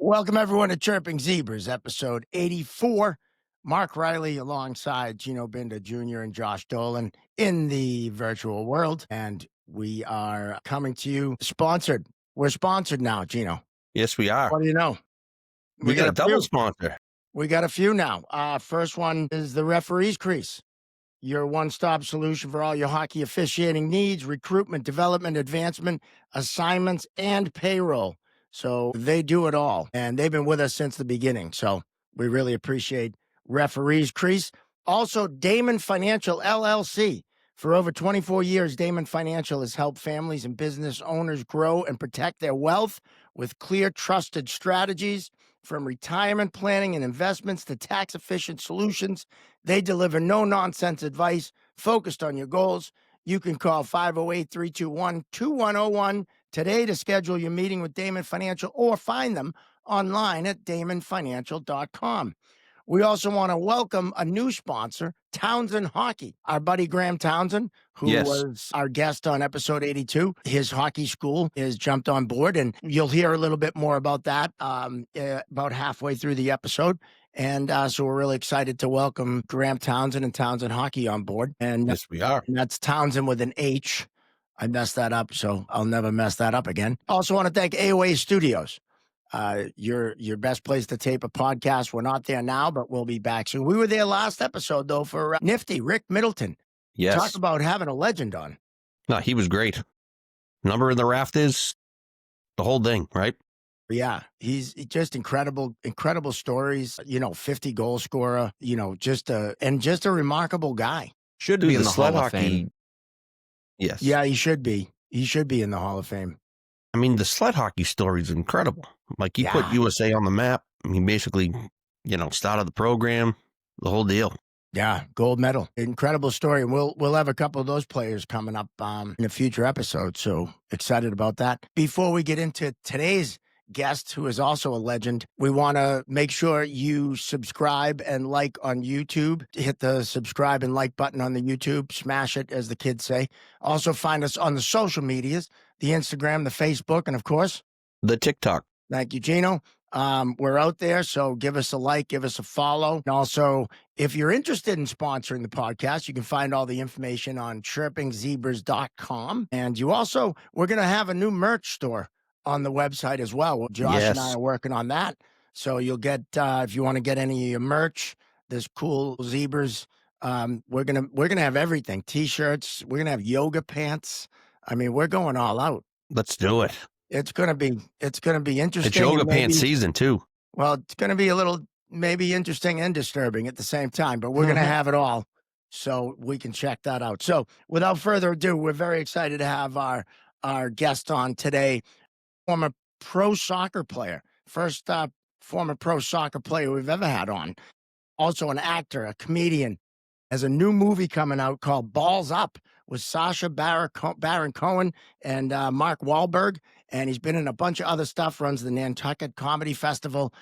Welcome, everyone, to Chirping Zebras, episode 84. Mark Riley alongside Gino Binda Jr. and Josh Dolan in the virtual world. And we are coming to you sponsored. We're sponsored now, Gino. Yes, we are. What do you know? We got a double few. sponsor. We got a few now. First one is the Referees Crease, your one-stop solution for all your hockey officiating needs, recruitment, development, advancement, assignments, and payroll. So they do it all, and they've been with us since the beginning. So we really appreciate Referees Crease. Also, Damon Financial, LLC. For over 24 years, Damon Financial has helped families and business owners grow and protect their wealth with clear, trusted strategies. From retirement planning and investments to tax-efficient solutions, they deliver no-nonsense advice focused on your goals. You can call 508-321-2101 today to schedule your meeting with Damon Financial or find them online at damonfinancial.com. We also want to welcome a new sponsor, Townsend Hockey. Our buddy Graham Townsend, who was our guest on episode 82, his hockey school has jumped on board, and you'll hear a little bit more about that about halfway through the episode. And so we're really excited to welcome Graham Townsend and Townsend Hockey on board. And yes, we are. And that's Townsend with an H. I messed that up, so I'll never mess that up again. Also want to thank AOA Studios. Your best place to tape a podcast. We're not there now, but we'll be back soon. We were there last episode, though, for Nifty, Rick Middleton. Yes. Talk about having a legend on. No, he was great. Number in the rafters, the whole thing, right? Yeah, he's just incredible stories, 50 goal scorer, just a remarkable guy. Should be in the Hall of Fame. Yes. Yeah, he should be. He should be in the Hall of Fame. I mean, the sled hockey story is incredible. Like, he put USA on the map. He basically, started the program, the whole deal. Yeah, gold medal. Incredible story. And we'll have a couple of those players coming up in a future episode. So excited about that. Before we get into today's guest, who is also a legend, we want to make sure you subscribe and like on YouTube. Hit the subscribe and like button on the YouTube. Smash it, as the kids say. Also find us on the social medias, the Instagram, the Facebook, and of course, the TikTok. Thank you, Gino. We're out there, so give us a like, give us a follow. And also, if you're interested in sponsoring the podcast, you can find all the information on chirpingzebras.com. And we're going to have a new merch store on the website as well. Josh and I are working on that. So you'll get, if you want to get any of your merch, this cool zebras, we're gonna have everything. T-shirts, we're gonna have yoga pants. I mean, we're going all out. Let's do it. It's gonna be interesting. It's yoga pants season too. Well, it's gonna be a little maybe interesting and disturbing at the same time, but we're gonna have it all, so we can check that out. So without further ado, we're very excited to have our guest on today, former pro soccer player, first former pro soccer player we've ever had on. Also an actor, a comedian, has a new movie coming out called Balls Up with Sacha Baron Cohen and Mark Wahlberg. And he's been in a bunch of other stuff, runs the Nantucket Comedy Festival.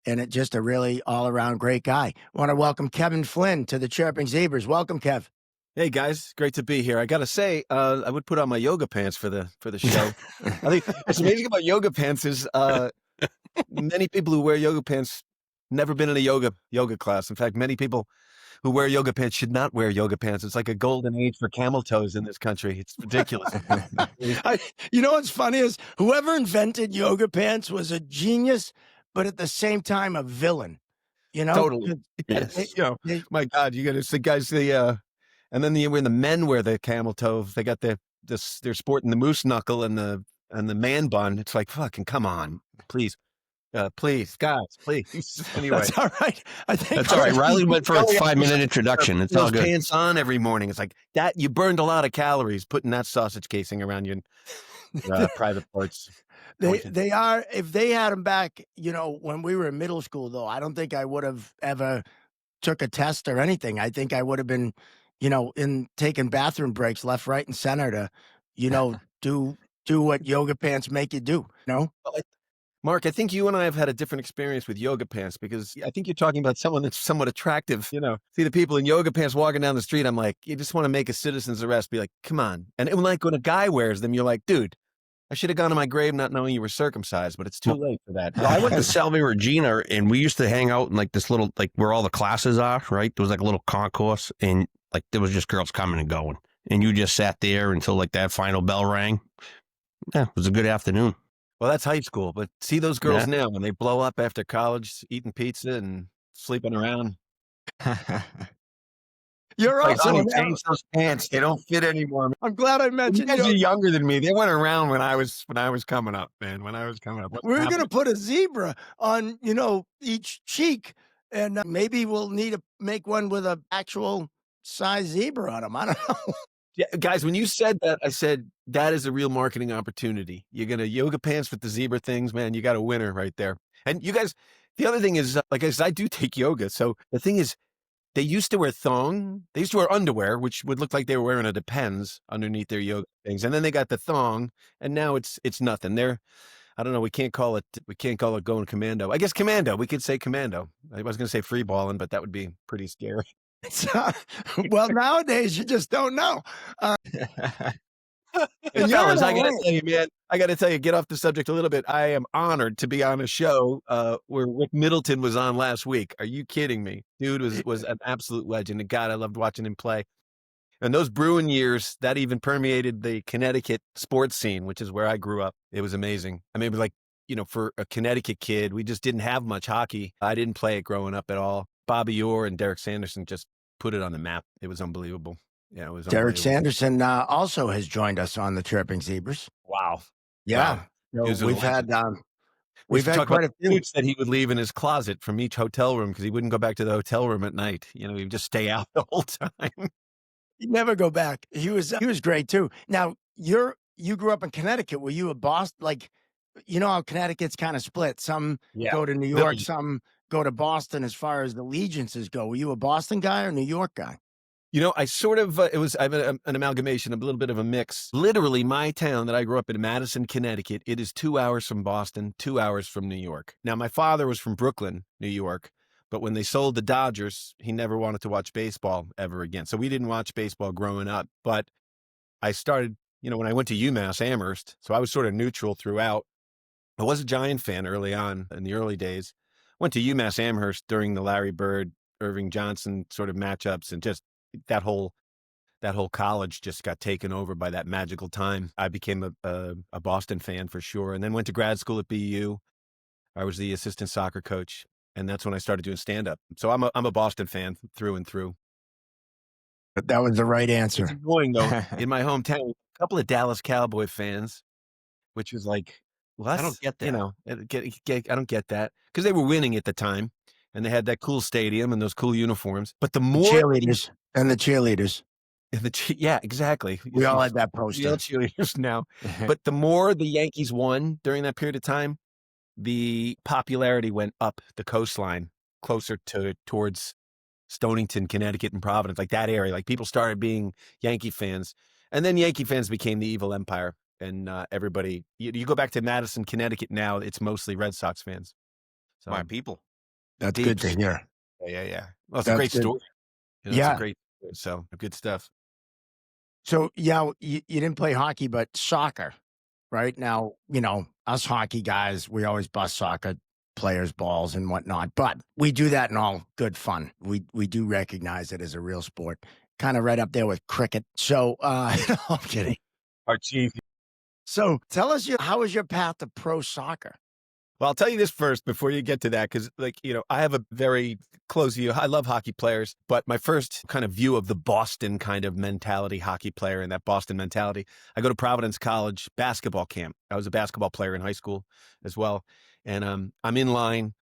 And it's just a really all-around great guy. I want to welcome Kevin Flynn to the Chirping Zebras. Welcome, Kev. Hey, guys. Great to be here. I got to say, I would put on my yoga pants for the show. I think what's amazing about yoga pants is many people who wear yoga pants never been in a yoga class. In fact, many people who wear yoga pants should not wear yoga pants. It's like a golden age for camel toes in this country. It's ridiculous. You know what's funny is whoever invented yoga pants was a genius, but at the same time a villain. Totally. Yes. My God, you got to see guys. And then when the men wear the camel toe, they got they're sporting the moose knuckle and the man bun. It's like, fucking come on, please. Please, guys, please. Anyway, that's all right. I think that's all right. Riley went for a 5-minute introduction. It's all good. Pants on every morning. It's like that. You burned a lot of calories putting that sausage casing around your private parts. They are. If they had them back, when we were in middle school, though, I don't think I would have ever took a test or anything. I think I would have been, in taking bathroom breaks left, right, and center to, do what yoga pants make you do. Mark, I think you and I have had a different experience with yoga pants because I think you're talking about someone that's somewhat attractive. See the people in yoga pants walking down the street. I'm like, you just want to make a citizen's arrest. Be like, come on. And like when a guy wears them, you're like, dude, I should have gone to my grave not knowing you were circumcised, but it's too late for that. Well, I went to Salve Regina, and we used to hang out in like this little, like where all the classes are, right? There was like a little concourse, and like there was just girls coming and going. And you just sat there until like that final bell rang. Yeah, it was a good afternoon. Well, that's high school, but see those girls now when they blow up after college, eating pizza and sleeping around. You're Like, also honey, change those pants. They don't fit anymore. I'm glad I You mentioned guys you. are younger than me. They went around when I was coming up, man. When I was coming up. We're going to put a zebra on, each cheek, and maybe we'll need to make one with a actual size zebra on them. I don't know. Yeah, guys, when you said that, I said that is a real marketing opportunity. You're gonna yoga pants with the zebra things, man. You got a winner right there. And you guys, the other thing is, like I said, I do take yoga. So the thing is, they used to wear thong. They used to wear underwear, which would look like they were wearing a Depends underneath their yoga things. And then they got the thong, and now it's nothing. I don't know. We can't call it going commando. I guess commando. We could say commando. I was gonna say free balling, but that would be pretty scary. Well, nowadays you just don't know. And fellas, I gotta tell you, man, get off the subject a little bit. I am honored to be on a show where Rick Middleton was on last week. Are you kidding me? Dude was an absolute legend. And God, I loved watching him play. And those Bruin years, that even permeated the Connecticut sports scene, which is where I grew up. It was amazing. I mean, like, for a Connecticut kid, we just didn't have much hockey. I didn't play it growing up at all. Bobby Orr and Derek Sanderson just put it on the map. It was unbelievable. Yeah, it was Derek Sanderson also has joined us on the Chirping Zebras. Wow. Yeah. Wow. So we've had talk quite about a few suits that he would leave in his closet from each hotel room because he wouldn't go back to the hotel room at night. He'd just stay out the whole time. He'd never go back. He was great too. Now you grew up in Connecticut. Were you a Boston? Like, how Connecticut's kind of split. Some go to New York, some go to Boston as far as the allegiances go. Were you a Boston guy or New York guy? I sort of, I'm an amalgamation, a little bit of a mix. Literally, my town that I grew up in, Madison, Connecticut, it is 2 hours from Boston, 2 hours from New York. Now, my father was from Brooklyn, New York, but when they sold the Dodgers, he never wanted to watch baseball ever again. So we didn't watch baseball growing up, but I started, when I went to UMass Amherst, so I was sort of neutral throughout. I was a Giant fan early on in the early days. Went to UMass Amherst during the Larry Bird, Irving Johnson sort of matchups, and just that whole college just got taken over by that magical time. I became a Boston fan for sure, and then went to grad school at BU. I was the assistant soccer coach, and that's when I started doing stand-up. So I'm a Boston fan through and through. But that was the right answer. It's annoying though. In my hometown, a couple of Dallas Cowboy fans, which was like, well, I don't get that. I don't get that because they were winning at the time, and they had that cool stadium and those cool uniforms. But the more cheerleaders and the cheerleaders. Yeah, exactly. We all had that poster. We all cheerleaders now. But the more the Yankees won during that period of time, the popularity went up the coastline, closer towards Stonington, Connecticut, and Providence, like that area. Like people started being Yankee fans, and then Yankee fans became the evil empire. And everybody, you go back to Madison, Connecticut now, it's mostly Red Sox fans. So My people. That's good to hear. Yeah. Well, it's a great story. It's a great story, so good stuff. So, you didn't play hockey, but soccer, right? Now, us hockey guys, we always bust soccer players' balls and whatnot, but we do that in all good fun. We do recognize it as a real sport, kind of right up there with cricket. So, I'm kidding. Our chief. So tell us, how was your path to pro soccer? Well, I'll tell you this first before you get to that, because I have a very close view. I love hockey players, but my first kind of view of the Boston kind of mentality, hockey player and that Boston mentality, I go to Providence College basketball camp. I was a basketball player in high school as well. And I'm in line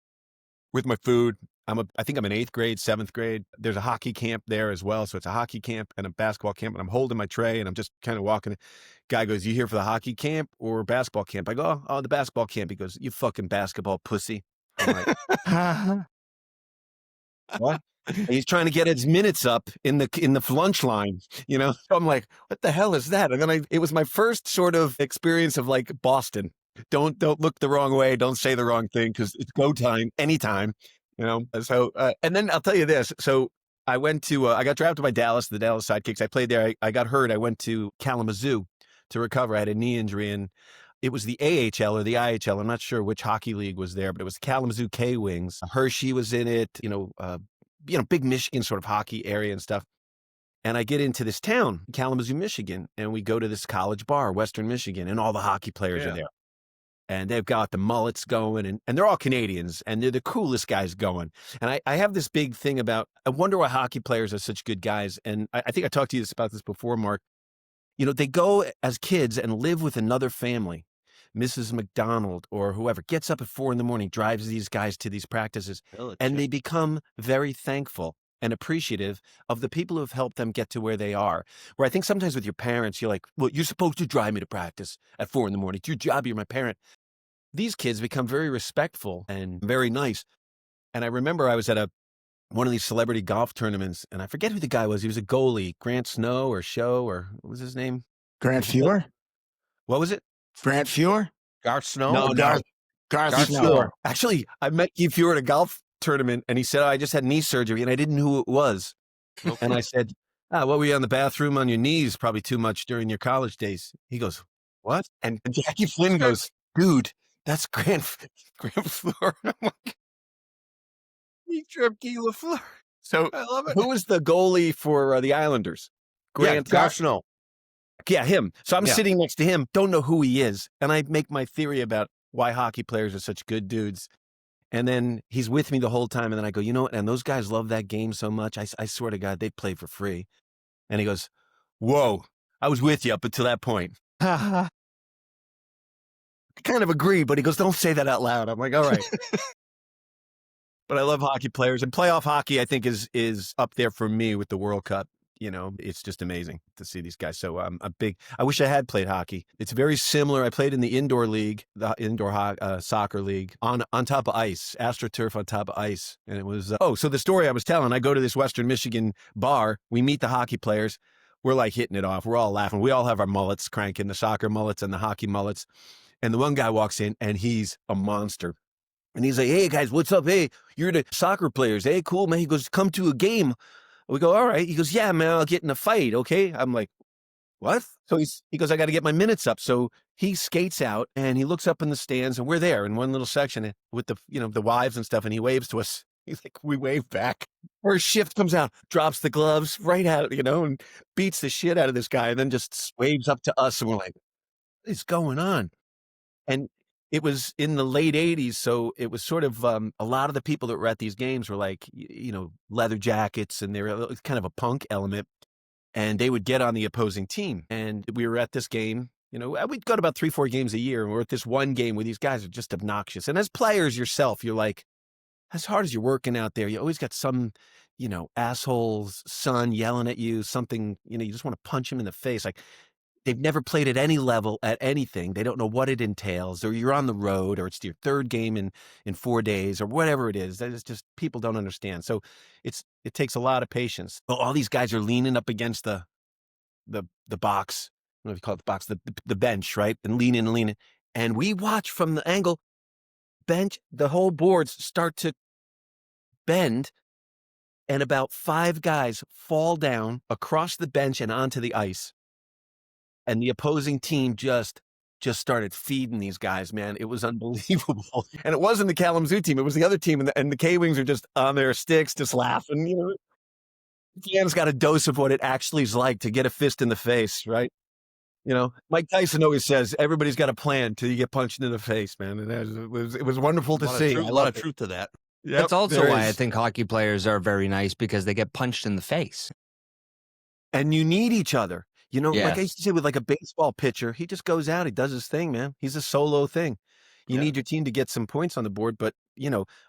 with my food. I think I'm in 8th grade, 7th grade. There's a hockey camp there as well. So it's a hockey camp and a basketball camp. And I'm holding my tray and I'm just kind of walking. Guy goes, "You here for the hockey camp or basketball camp?" I go, "Oh, the basketball camp." He goes, "You fucking basketball pussy." I'm like, what? And he's trying to get his minutes up in the lunch line, So I'm like, what the hell is that? And then it was my first sort of experience of like Boston. Don't look the wrong way. Don't say the wrong thing because it's go time anytime. So, and then I'll tell you this. So I went to, I got drafted by Dallas, the Dallas Sidekicks. I played there. I got hurt. I went to Kalamazoo to recover. I had a knee injury and it was the AHL or the IHL. I'm not sure which hockey league was there, but it was Kalamazoo K-Wings. Hershey was in it, big Michigan sort of hockey area and stuff. And I get into this town, Kalamazoo, Michigan, and we go to this college bar, Western Michigan, and all the hockey players are there. And they've got the mullets going, and they're all Canadians, and they're the coolest guys going. And I have this big thing about, I wonder why hockey players are such good guys. And I think I talked to you about this before, Mark. They go as kids and live with another family. Mrs. McDonald or whoever gets up at 4 a.m, drives these guys to these practices, and they become very thankful and appreciative of the people who have helped them get to where they are. Where I think sometimes with your parents, you're like, well, you're supposed to drive me to practice at 4 a.m. It's your job. You're my parent. These kids become very respectful and very nice. And I remember I was at one of these celebrity golf tournaments, and I forget who the guy was. He was a goalie, Grant Snow or Show, or what was his name? Grant Fuhr? What was it? Grant Fuhr? Garth Snow? No, Garth Snow. Actually, I met Keith Fuhr at a golf tournament, and he said, I just had knee surgery, and I didn't know who it was. And I said, what were you on the bathroom on your knees? Probably too much during your college days. He goes, what? And Jackie Flynn goes, dude, that's Grant Fuhr. He tripped Guy Lafleur. So I love it. who was the goalie for the Islanders? Garth Snow. Yeah, him. So I'm Yeah. sitting next to him, don't know who he is. And I make my theory about why hockey players are such good dudes. And then he's with me the whole time. And then I go, you know what? And those guys love that game so much. I swear to God, they'd play for free. And he goes, whoa, I was with you up until that point. I kind of agree, but he goes, don't say that out loud. I'm like, all right. But I love hockey players, and playoff hockey, I think, is up there for me with the World Cup. It's just amazing to see these guys. So I wish I had played hockey. It's very similar. I played in the indoor league, the indoor soccer league on top of ice, AstroTurf on top of ice. And it was, so the story I was telling, I go to this Western Michigan bar. We meet the hockey players. We're like hitting it off. We're all laughing. We all have our mullets cranking, the soccer mullets and the hockey mullets. And the one guy walks in, and he's a monster. And he's like, hey, guys, what's up? Hey, you're the soccer players. Hey, cool, man. He goes, come to a game. We go, all right. He goes, yeah, man, I'll get in a fight, okay? I'm like, what? So he goes, I got to get my minutes up. So he skates out, and he looks up in the stands, and we're there in one little section with the wives and stuff, and he waves to us. He's like, we wave back. First shift comes out, drops the gloves right at it, and beats the shit out of this guy, and then just waves up to us, and we're like, what is going on? And it was in the late 80s, so it was sort of a lot of the people that were at these games were like, leather jackets, and they were kind of a punk element, and they would get on the opposing team. And we were at this game, we'd go to about 3-4 games a year, and we're at this one game where these guys are just obnoxious. And as players yourself, you're like, as hard as you're working out there, you always got some, asshole's son yelling at you, something, you just want to punch him in the face. Like, they've never played at any level at anything. They don't know what it entails, or you're on the road, or it's your third game in 4 days, or whatever it is. It's just people don't understand. So it takes a lot of patience. Well, all these guys are leaning up against the box. I don't know if you call it the box, the bench, right? And leaning. And we watch from the angle, bench, the whole boards start to bend, and about 5 guys fall down across the bench and onto the ice. And the opposing team just started feeding these guys, man. It was unbelievable. And it wasn't the Kalamazoo team. It was the other team. And the K-Wings are just on their sticks, just laughing. Fans got a dose of what it actually is like to get a fist in the face, right? Mike Tyson always says, everybody's got a plan till you get punched in the face, man. And it was wonderful to see. A lot of truth to that. Yep, that's also why I think hockey players are very nice, because they get punched in the face. And you need each other. Like Yes. I used to say with like a baseball pitcher, he just goes out, he does his thing, man. He's a solo thing. You need your team to get some points on the board, but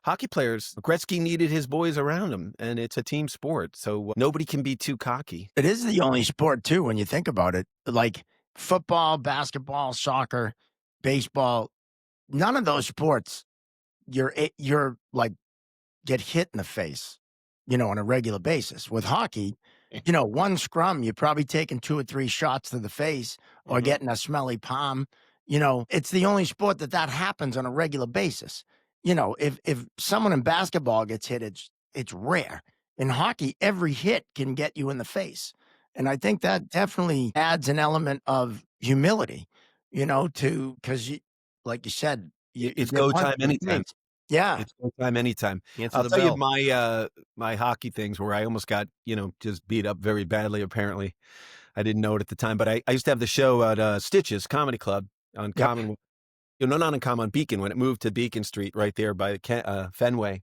hockey players, Gretzky needed his boys around him, and it's a team sport. So nobody can be too cocky. It is the only sport, too, when you think about it. Like football, basketball, soccer, baseball, none of those sports, you're like, get hit in the face, on a regular basis. With hockey, one scrum, you're probably taking 2 or 3 shots to the face or getting a smelly palm. It's the only sport that happens on a regular basis. If someone in basketball gets hit, it's rare. In hockey, every hit can get you in the face. And I think that definitely adds an element of humility. because like you said, you It's get go punched time in the anytime. face. Yeah. It's go time anytime. Answer I'll the tell you bell. my hockey things where I almost got, just beat up very badly, apparently. I didn't know it at the time, but I used to have the show at Stitches Comedy Club on Yep. Common, not on Common, on Beacon, when it moved to Beacon Street right there by Fenway.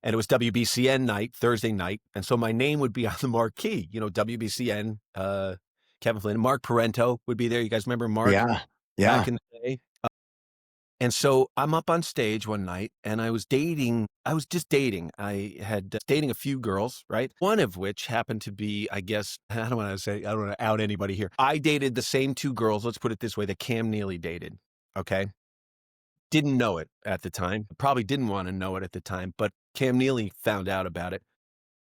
And it was WBCN night, Thursday night. And so my name would be on the marquee, WBCN, Kevin Flynn, Mark Parento would be there. You guys remember Mark Yeah. Yeah. back in the day? And so I'm up on stage one night and I was just dating. I had dating a few girls, right? One of which happened to be, I guess, I don't want to out anybody here. I dated the same two girls, let's put it this way, that Cam Neely dated. Okay. Didn't know it at the time. Probably didn't want to know it at the time, but Cam Neely found out about it.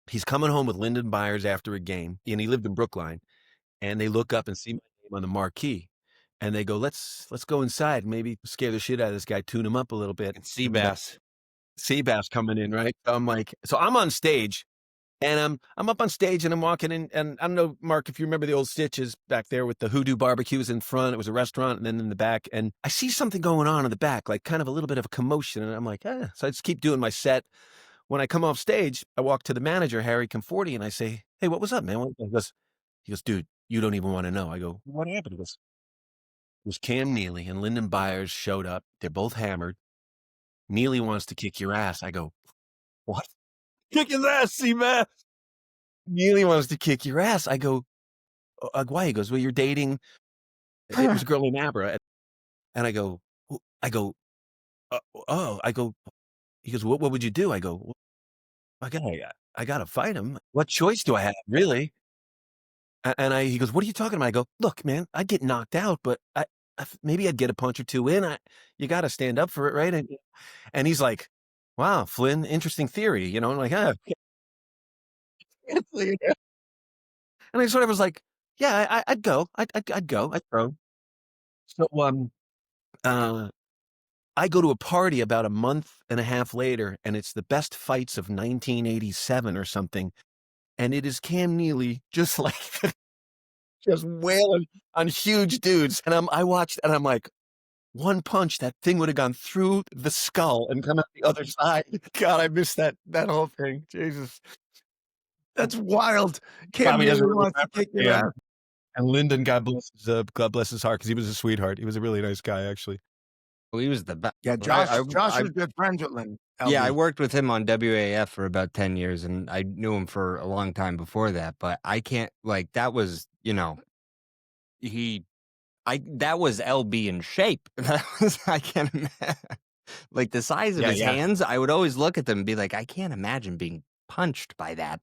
He's coming home with Lyndon Byers after a game, and he lived in Brookline. And they look up and see my name on the marquee. And they go, let's go inside, maybe scare the shit out of this guy, tune him up a little bit. And Seabass. Seabass coming in, right? So I'm like, I'm on stage, and I'm up on stage, and I'm walking in, and I don't know, Mark, if you remember the old Stitches back there with the Hoodoo barbecues in front. It was a restaurant, and then in the back, and I see something going on in the back, like kind of a little bit of a commotion, and I'm like, So I just keep doing my set. When I come off stage, I walk to the manager, Harry Conforti, and I say, hey, what was up, man? He goes, dude, you don't even want to know. I go, what happened? He goes, it was Cam Neely and Lyndon Byers showed up. They're both hammered. Neely wants to kick your ass. I go, what? Kick his ass, Seabass. Neely wants to kick your ass. I go, why? He goes, well, you're dating. It was a girl named Abra. And I go, I go, he goes, what would you do? I go, well, I got to fight him. What choice do I have, really? And he goes, what are you talking about? I go, look, man, I'd get knocked out, but maybe I'd get a punch or two in. You got to stand up for it, right? And he's like, wow, Flynn, interesting theory. I'm like, And I sort of was like, yeah, I'd go. I'd go. I'd throw. So I go to a party about a month and a half later, and it's the best fights of 1987 or something. And it is Cam Neely just like just wailing on huge dudes. And I watched and I'm like, one punch, that thing would have gone through the skull and come out the other side. God, I missed that whole thing. Jesus. That's wild. Cam Probably Neely doesn't really wants to remember. kick your Yeah. ass. And Lyndon, God bless his heart, because he was a sweetheart. He was a really nice guy, actually. Well, he was the best. Yeah, Josh I- was good friends with Lynn. Yeah, I LB. worked with him on WAF for about 10 years, and I knew him for a long time before that. But I can't, that was, that was LB in shape. I can't imagine. Like the size of his hands, I would always look at them and be like, I can't imagine being punched by that.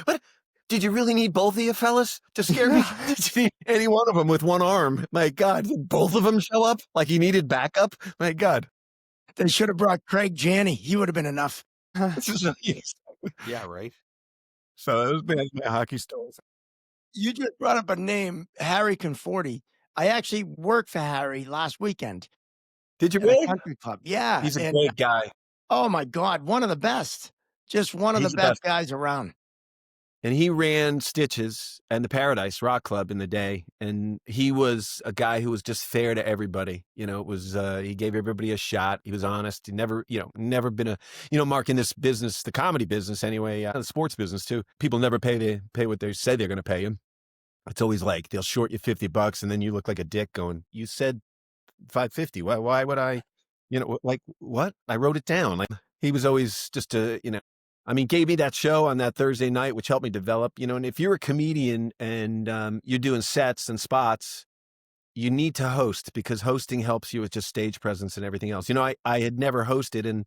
But did you really need both of you fellas to scare me? Did you need any one of them with one arm? My God, did both of them show up? Like he needed backup? My God. They should have brought Craig Janney. He would have been enough. Yeah, right. So that was my hockey stories. You just brought up a name, Harry Conforti. I actually worked for Harry last weekend Did you at a really? country club. Yeah. He's a and, great guy. oh my God, one of the best. Just one of He's the the best guys around. And he ran Stitches and the Paradise Rock Club in the day. And he was a guy who was just fair to everybody. It was, he gave everybody a shot. He was honest. He never been Mark, in this business, the comedy business anyway, the sports business too. People never pay what they say they're going to pay him. It's always like, they'll short you $50 and then you look like a dick going, you said $550. Why would I, like what? I wrote it down. Like he was always just gave me that show on that Thursday night, which helped me develop, and if you're a comedian and you're doing sets and spots, you need to host, because hosting helps you with just stage presence and everything else. I had never hosted, and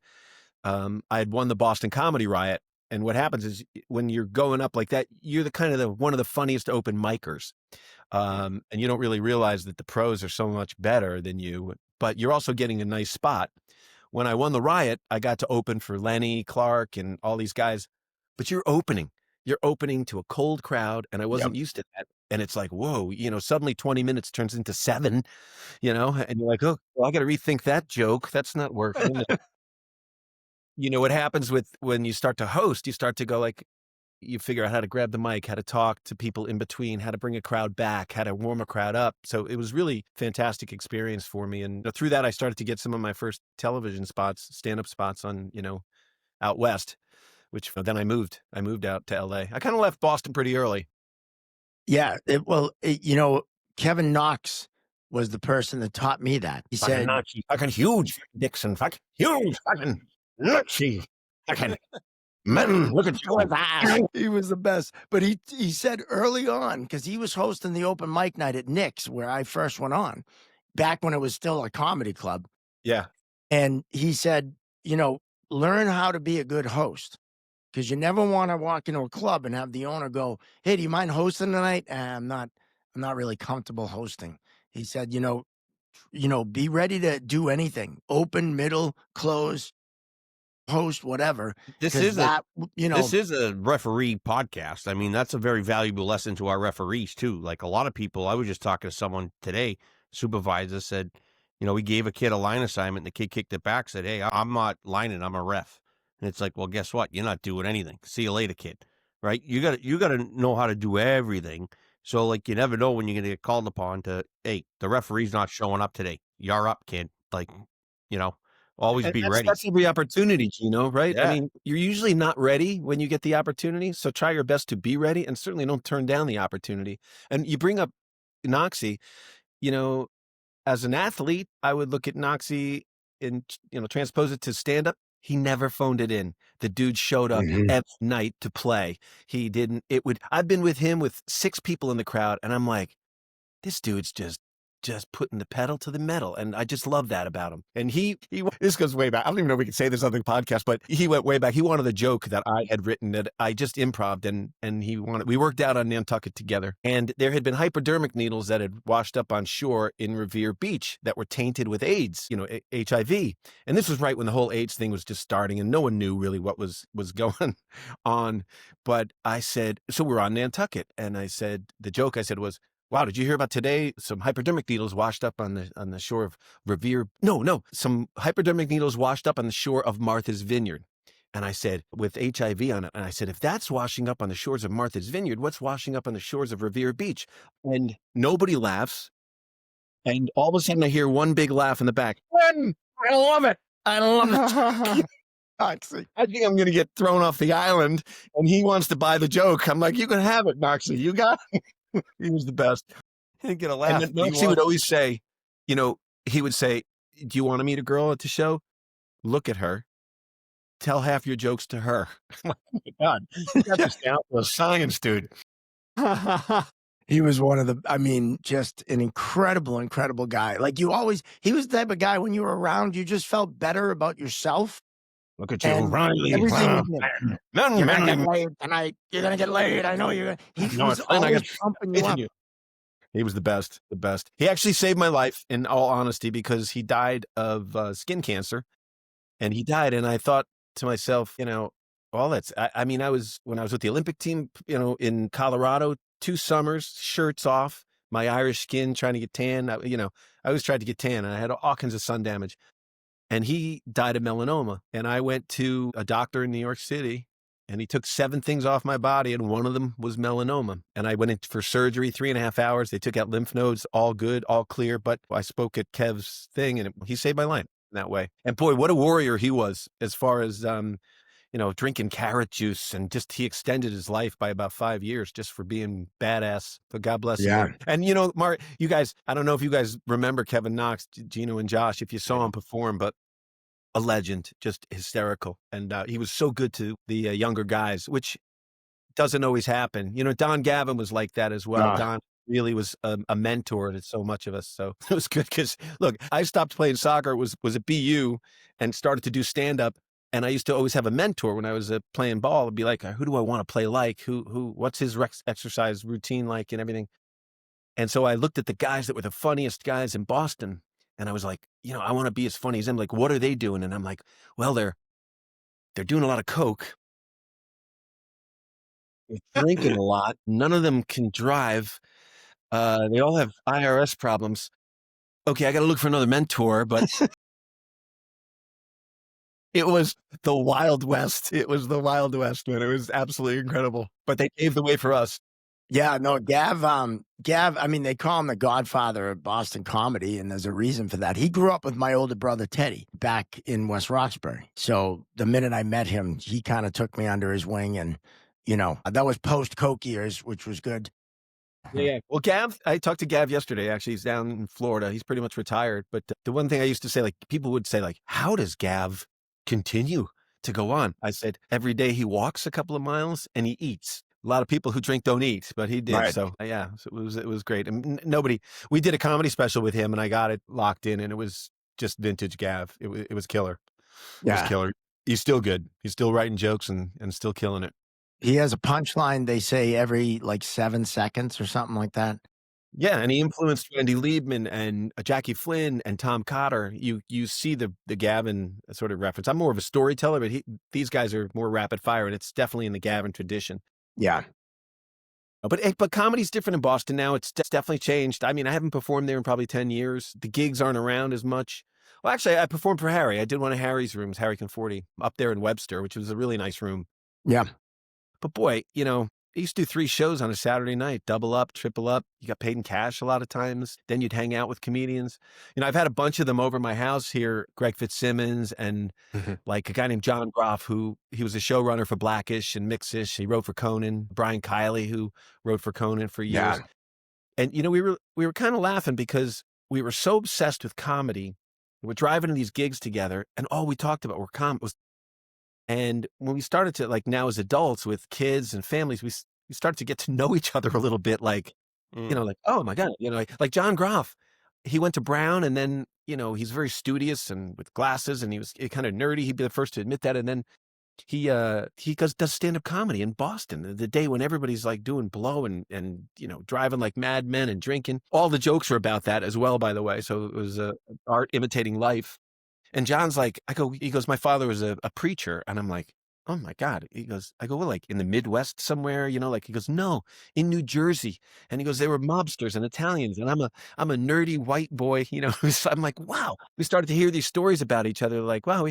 I had won the Boston Comedy Riot. And what happens is when you're going up like that, you're one of the funniest open micers. And you don't really realize that the pros are so much better than you, but you're also getting a nice spot. When I won the Riot, I got to open for Lenny Clark and all these guys, but you're opening to a cold crowd. And I wasn't used to that. And it's like, whoa, suddenly 20 minutes turns into 7, and you're like, oh, well, I got to rethink that joke. That's not working. What happens when you start to host, you start to go like, you figure out how to grab the mic, how to talk to people in between, how to bring a crowd back, how to warm a crowd up. So it was really fantastic experience for me. And through that, I started to get some of my first television spots, stand-up spots on, out west, which then I moved out to LA. I kind of left Boston pretty early. Yeah. Kevin Knox was the person that taught me that. He said, fucking huge Dixon, huge fucking nutsy, fucking man, look at you. He was the best. But he said early on, because he was hosting the open mic night at Nick's, where I first went on, back when it was still a comedy club. Yeah. And he said, learn how to be a good host, because you never want to walk into a club and have the owner go, "Hey, do you mind hosting tonight?" I'm not really comfortable hosting. He said, be ready to do anything, open, middle, close, host, whatever. This is a referee podcast. I mean, that's a very valuable lesson to our referees too. Like a lot of people, I was just talking to someone today, supervisor said, we gave a kid a line assignment and the kid kicked it back, said, "Hey, I'm not lining, I'm a ref." And it's like, well, guess what? You're not doing anything. See you later, kid. Right? You gotta know how to do everything. So like you never know when you're gonna get called upon to, hey, the referee's not showing up today. You're up, kid. Like, always be ready. That's every opportunity, Gino, right? Yeah. I mean, you're usually not ready when you get the opportunity. So try your best to be ready and certainly don't turn down the opportunity. And you bring up Noxie, as an athlete, I would look at Noxie and, transpose it to stand up. He never phoned it in. The dude showed up every night to play. I've been with him with 6 people in the crowd and I'm like, this dude's just putting the pedal to the metal. And I just love that about him. And this goes way back. I don't even know if we can say this on the podcast, but he went way back. He wanted a joke that I had written that I just improv'd and we worked out on Nantucket together. And there had been hypodermic needles that had washed up on shore in Revere Beach that were tainted with AIDS, HIV. And this was right when the whole AIDS thing was just starting and no one knew really what was going on. But I said, so we're on Nantucket. And the joke I said was, "Wow, did you hear about today? Some hypodermic needles washed up on the shore of Revere. No, some hypodermic needles washed up on the shore of Martha's Vineyard." And I said, with HIV on it, and I said, if that's washing up on the shores of Martha's Vineyard, what's washing up on the shores of Revere Beach? And nobody laughs. And all of a sudden I hear one big laugh in the back. I love it. I love it. I think I'm going to get thrown off the island and he wants to buy the joke. I'm like, you can have it, Noxie. You got it. He was the best. He didn't get a laugh. And then he would always say, he would say, "Do you want to meet a girl at the show? Look at her. Tell half your jokes to her." Oh my God. That's a science dude. He was just an incredible, incredible guy. Like he was the type of guy when you were around, you just felt better about yourself. Look at you, Riley. You're gonna get laid tonight. You're gonna get laid. I know you're gonna. He was always pumping you up. He was the best. He actually saved my life, in all honesty, because he died of skin cancer, and he died. And I thought to myself, all that's. When I was with the Olympic team, in Colorado, 2 summers, shirts off, my Irish skin, trying to get tan. I always tried to get tan, and I had all kinds of sun damage. And he died of melanoma. And I went to a doctor in New York City and he took 7 things off my body and one of them was melanoma. And I went in for surgery, 3.5 hours. They took out lymph nodes, all good, all clear. But I spoke at Kev's thing and he saved my life in that way. And boy, what a warrior he was as far as, drinking carrot juice, and just he extended his life by about 5 years just for being badass. So God bless him. And Mark, you guys, I don't know if you guys remember Kevin Knox, Gino and Josh, if you saw him perform, but a legend, just hysterical. And he was so good to the younger guys, which doesn't always happen. Don Gavin was like that as well. Don really was a mentor to so much of us. So it was good because, look, I stopped playing soccer, was at BU, and started to do stand-up. And I used to always have a mentor when I was playing ball. I'd be like, who do I want to play like? What's his exercise routine like and everything? And so I looked at the guys that were the funniest guys in Boston. And I was like, I want to be as funny as them. Like, what are they doing? And I'm like, well, they're doing a lot of coke. They're drinking a lot. None of them can drive. They all have IRS problems. Okay, I got to look for another mentor, but It was the Wild West. It was the Wild West, man. It was absolutely incredible. But they paved the way for us. Yeah, no, Gav, I mean, they call him the godfather of Boston comedy, and there's a reason for that. He grew up with my older brother, Teddy, back in West Roxbury. So the minute I met him, he kind of took me under his wing, and, that was post-Coke years, which was good. Yeah. Well, Gav, I talked to Gav yesterday. Actually, he's down in Florida. He's pretty much retired. But the one thing I used to say, like, people would say, like, how does Gav continue to go on? I said, every day he walks a couple of miles and he eats. A lot of people who drink don't eat, but he did. Right. So yeah, so it was great. And we did a comedy special with him, and I got it locked in, and it was just vintage Gav. It was killer. It was killer. He's still good. He's still writing jokes and still killing it. He has a punchline, they say, every 7 seconds or something like that. Yeah, and he influenced Randy Liebman and Jackie Flynn and Tom Cotter. You see the Gavin sort of reference. I'm more of a storyteller, but these guys are more rapid fire, and it's definitely in the Gavin tradition. Yeah. But comedy's different in Boston now. It's definitely changed. I mean, I haven't performed there in probably 10 years. The gigs aren't around as much. Well, actually, I performed for Harry. I did one of Harry's rooms, Harry Conforti, up there in Webster, which was a really nice room. Yeah. But boy, I used to do 3 shows on a Saturday night, double up, triple up. You got paid in cash a lot of times. Then you'd hang out with comedians. I've had a bunch of them over my house here, Greg Fitzsimmons and like a guy named John Groff, he was a showrunner for Blackish and Mixish. He wrote for Conan. Brian Kiley, who wrote for Conan for years. Yeah. And, we were kind of laughing because we were so obsessed with comedy. We're driving to these gigs together, and all we talked about was. And when we started to, now as adults with kids and families, we started to get to know each other a little bit, oh my God, like John Groff, he went to Brown, and then, he's very studious and with glasses, and he was kind of nerdy. He'd be the first to admit that. And then he does stand-up comedy in Boston, the day when everybody's doing blow and driving like madmen and drinking. All the jokes were about that as well, by the way. So it was art imitating life. And John's like, he goes, my father was a preacher. And I'm like, oh my God. I go, well, in the Midwest somewhere, he goes, no, in New Jersey. And he goes, they were mobsters and Italians. And I'm a nerdy white boy, So I'm like, wow. We started to hear these stories about each other. Like, wow,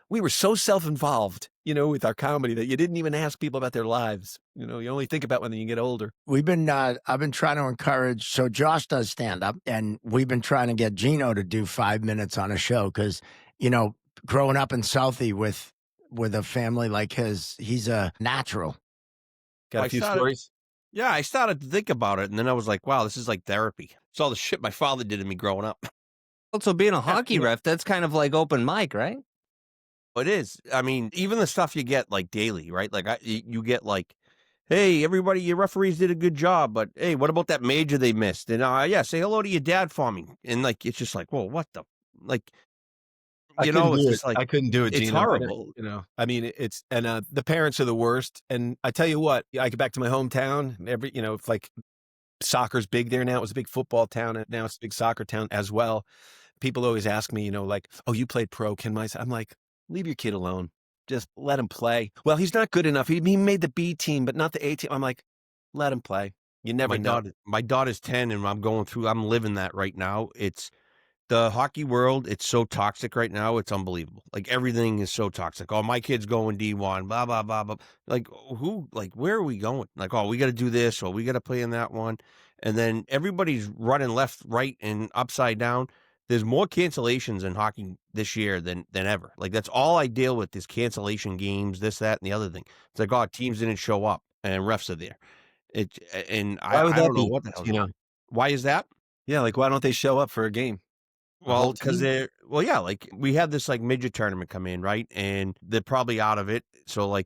we were so self-involved, with our comedy that you didn't even ask people about their lives. You only think about when you get older. I've been trying to encourage, so Josh does stand up, and we've been trying to get Gino to do 5 minutes on a show because, growing up in Southie with a family like his, he's a natural. Got a few stories? Yeah, I started to think about it, and then I was like, wow, this is like therapy. It's all the shit my father did to me growing up. Also, being a hockey ref, that's kind of like open mic, right? It is. I mean, even the stuff you get daily, right? You get hey, everybody, your referees did a good job, but hey, what about that major they missed? And say hello to your dad for me. And it's just whoa, what the it's just I couldn't do it, it's Gino. horrible. I mean, it's, and the parents are the worst. And I tell you what, I get back to my hometown, it's soccer's big there now. It was a big football town, and now it's a big soccer town as well. People always ask me, oh, you played pro, I'm like, leave your kid alone. Just let him play. Well, he's not good enough. He made the B team, but not the A team. I'm like, let him play. You never know. My daughter's 10, and I'm living that right now. It's the hockey world. It's so toxic right now. It's unbelievable. Everything is so toxic. Oh, my kid's going D1, blah, blah, blah, blah. Where are we going? Oh, we got to do this, or we got to play in that one. And then everybody's running left, right, and upside down. There's more cancellations in hockey this year than ever. That's all I deal with is cancellation games, this, that, and the other thing. It's teams didn't show up and refs are there. I don't know what the hell. Why is that? Yeah, why don't they show up for a game? Well, because we had this midget tournament come in, right? And they're probably out of it. So a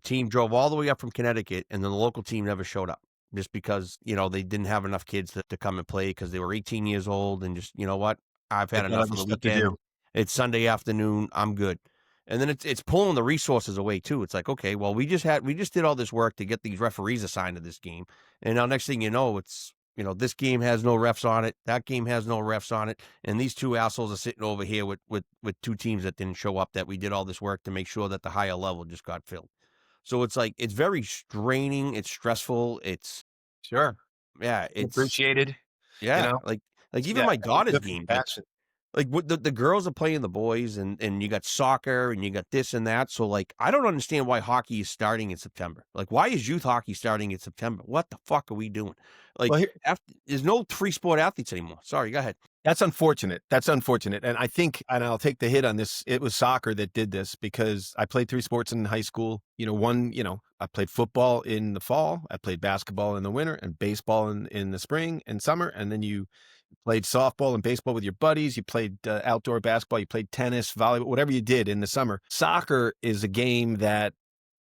team drove all the way up from Connecticut, and then the local team never showed up just because, they didn't have enough kids to come and play because they were 18 years old and just, what? I've had enough of the weekend. It's Sunday afternoon. I'm good. And then it's pulling the resources away too. It's okay, well, we just did all this work to get these referees assigned to this game. And now next thing you know, it's, this game has no refs on it. That game has no refs on it. And these two assholes are sitting over here with 2 teams that didn't show up, that we did all this work to make sure that the higher level just got filled. So it's it's very straining. It's stressful. It's sure. Yeah. It's appreciated. Yeah. Even my daughter's game. Like what the girls are playing the boys, and you got soccer and you got this and that. So like, I don't understand why hockey is starting in September. Like, why is youth hockey starting in September? What the fuck are we doing? Like, Well, there's no free sport athletes anymore. Sorry, go ahead. That's unfortunate. That's unfortunate. And I think, and I'll take the hit on this, it was soccer that did this because I played 3 sports in high school. I played football in the fall, I played basketball in the winter, and baseball in the spring and summer. And then you played softball and baseball with your buddies. You played outdoor basketball. You played tennis, volleyball, whatever you did in the summer. Soccer is a game that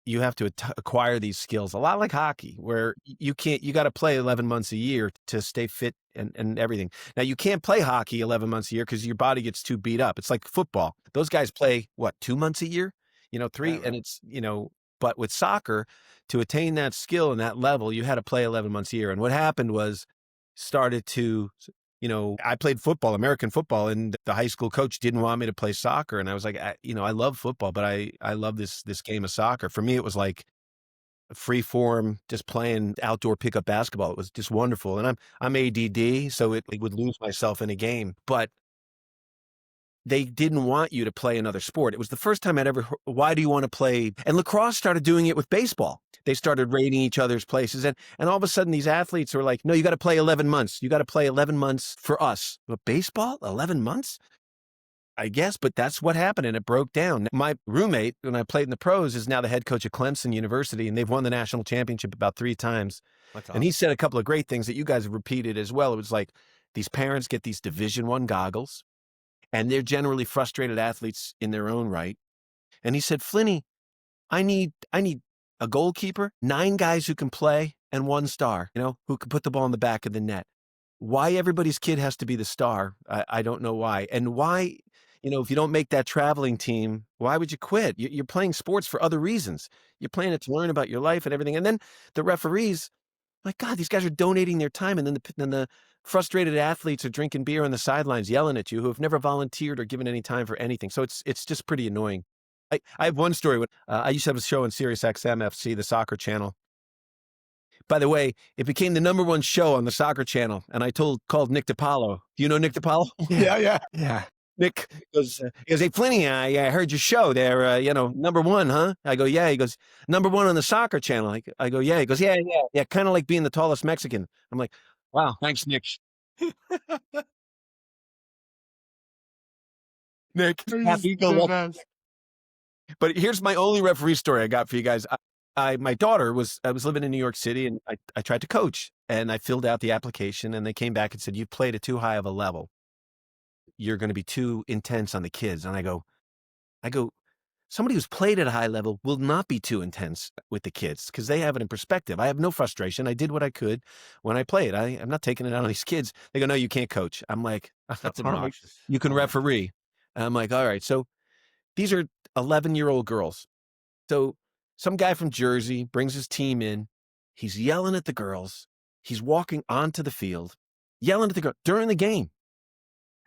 you have to acquire these skills, a lot like hockey, where you got to play 11 months a year to stay fit and everything. Now, you can't play hockey 11 months a year because your body gets too beat up. It's like football. Those guys play, 2 months a year? 3, Yeah, right. and it's, but with soccer, to attain that skill and that level, you had to play 11 months a year. And what happened was, I played football, American football, and the high school coach didn't want me to play soccer. And I was like, I love football, but I love this game of soccer. For me, it was like a free form, just playing outdoor pickup basketball. It was just wonderful. And I'm ADD, so it would lose myself in a game. But they didn't want you to play another sport. It was the first time I'd ever heard, why do you want to play? And lacrosse started doing it with baseball. They started raiding each other's places. And all of a sudden, these athletes were like, no, you got to play 11 months. You got to play 11 months for us. But baseball, 11 months? I guess, but that's what happened, and it broke down. My roommate, when I played in the pros, is now the head coach at Clemson University, and they've won the national championship about 3 times. That's And he said a couple of great things that you guys have repeated as well. It was like, these parents get these Division I goggles, and they're generally frustrated athletes in their own right. And he said, Flinny, I need a goalkeeper, 9 guys who can play, and 1 star, who can put the ball in the back of the net. Why everybody's kid has to be the star, I don't know why. And why, if you don't make that traveling team, why would you quit? You're playing sports for other reasons. You're playing it to learn about your life and everything. And then the referees, my God, these guys are donating their time. And then the frustrated athletes are drinking beer on the sidelines, yelling at you, who have never volunteered or given any time for anything. So it's just pretty annoying. I have one story. I used to have a show on Sirius XM FC, the soccer channel. By the way, it became the #1 show on the soccer channel, and I called Nick DiPaolo. Do you know Nick DiPaolo? Yeah. Nick goes, hey, Flinny, I heard your show there, #1, huh? I go, yeah. He goes, #1 on the soccer channel. I go, yeah. He goes, yeah, kind of like being the tallest Mexican. I'm like, wow, thanks, Nick. Nick, happy go lucky. But here's my only referee story I got for you guys. My daughter I was living in New York City, and I tried to coach, and I filled out the application, and they came back and said, you've played at too high of a level. You're going to be too intense on the kids. And I go, somebody who's played at a high level will not be too intense with the kids because they have it in perspective. I have no frustration. I did what I could when I played. I'm not taking it out on these kids. They go, no, you can't coach. I'm like, That's obnoxious. you can referee. And I'm like, all right. So these are 11-year-old girls. So some guy from Jersey brings his team in. He's yelling at the girls. He's walking onto the field, yelling at the girls during the game.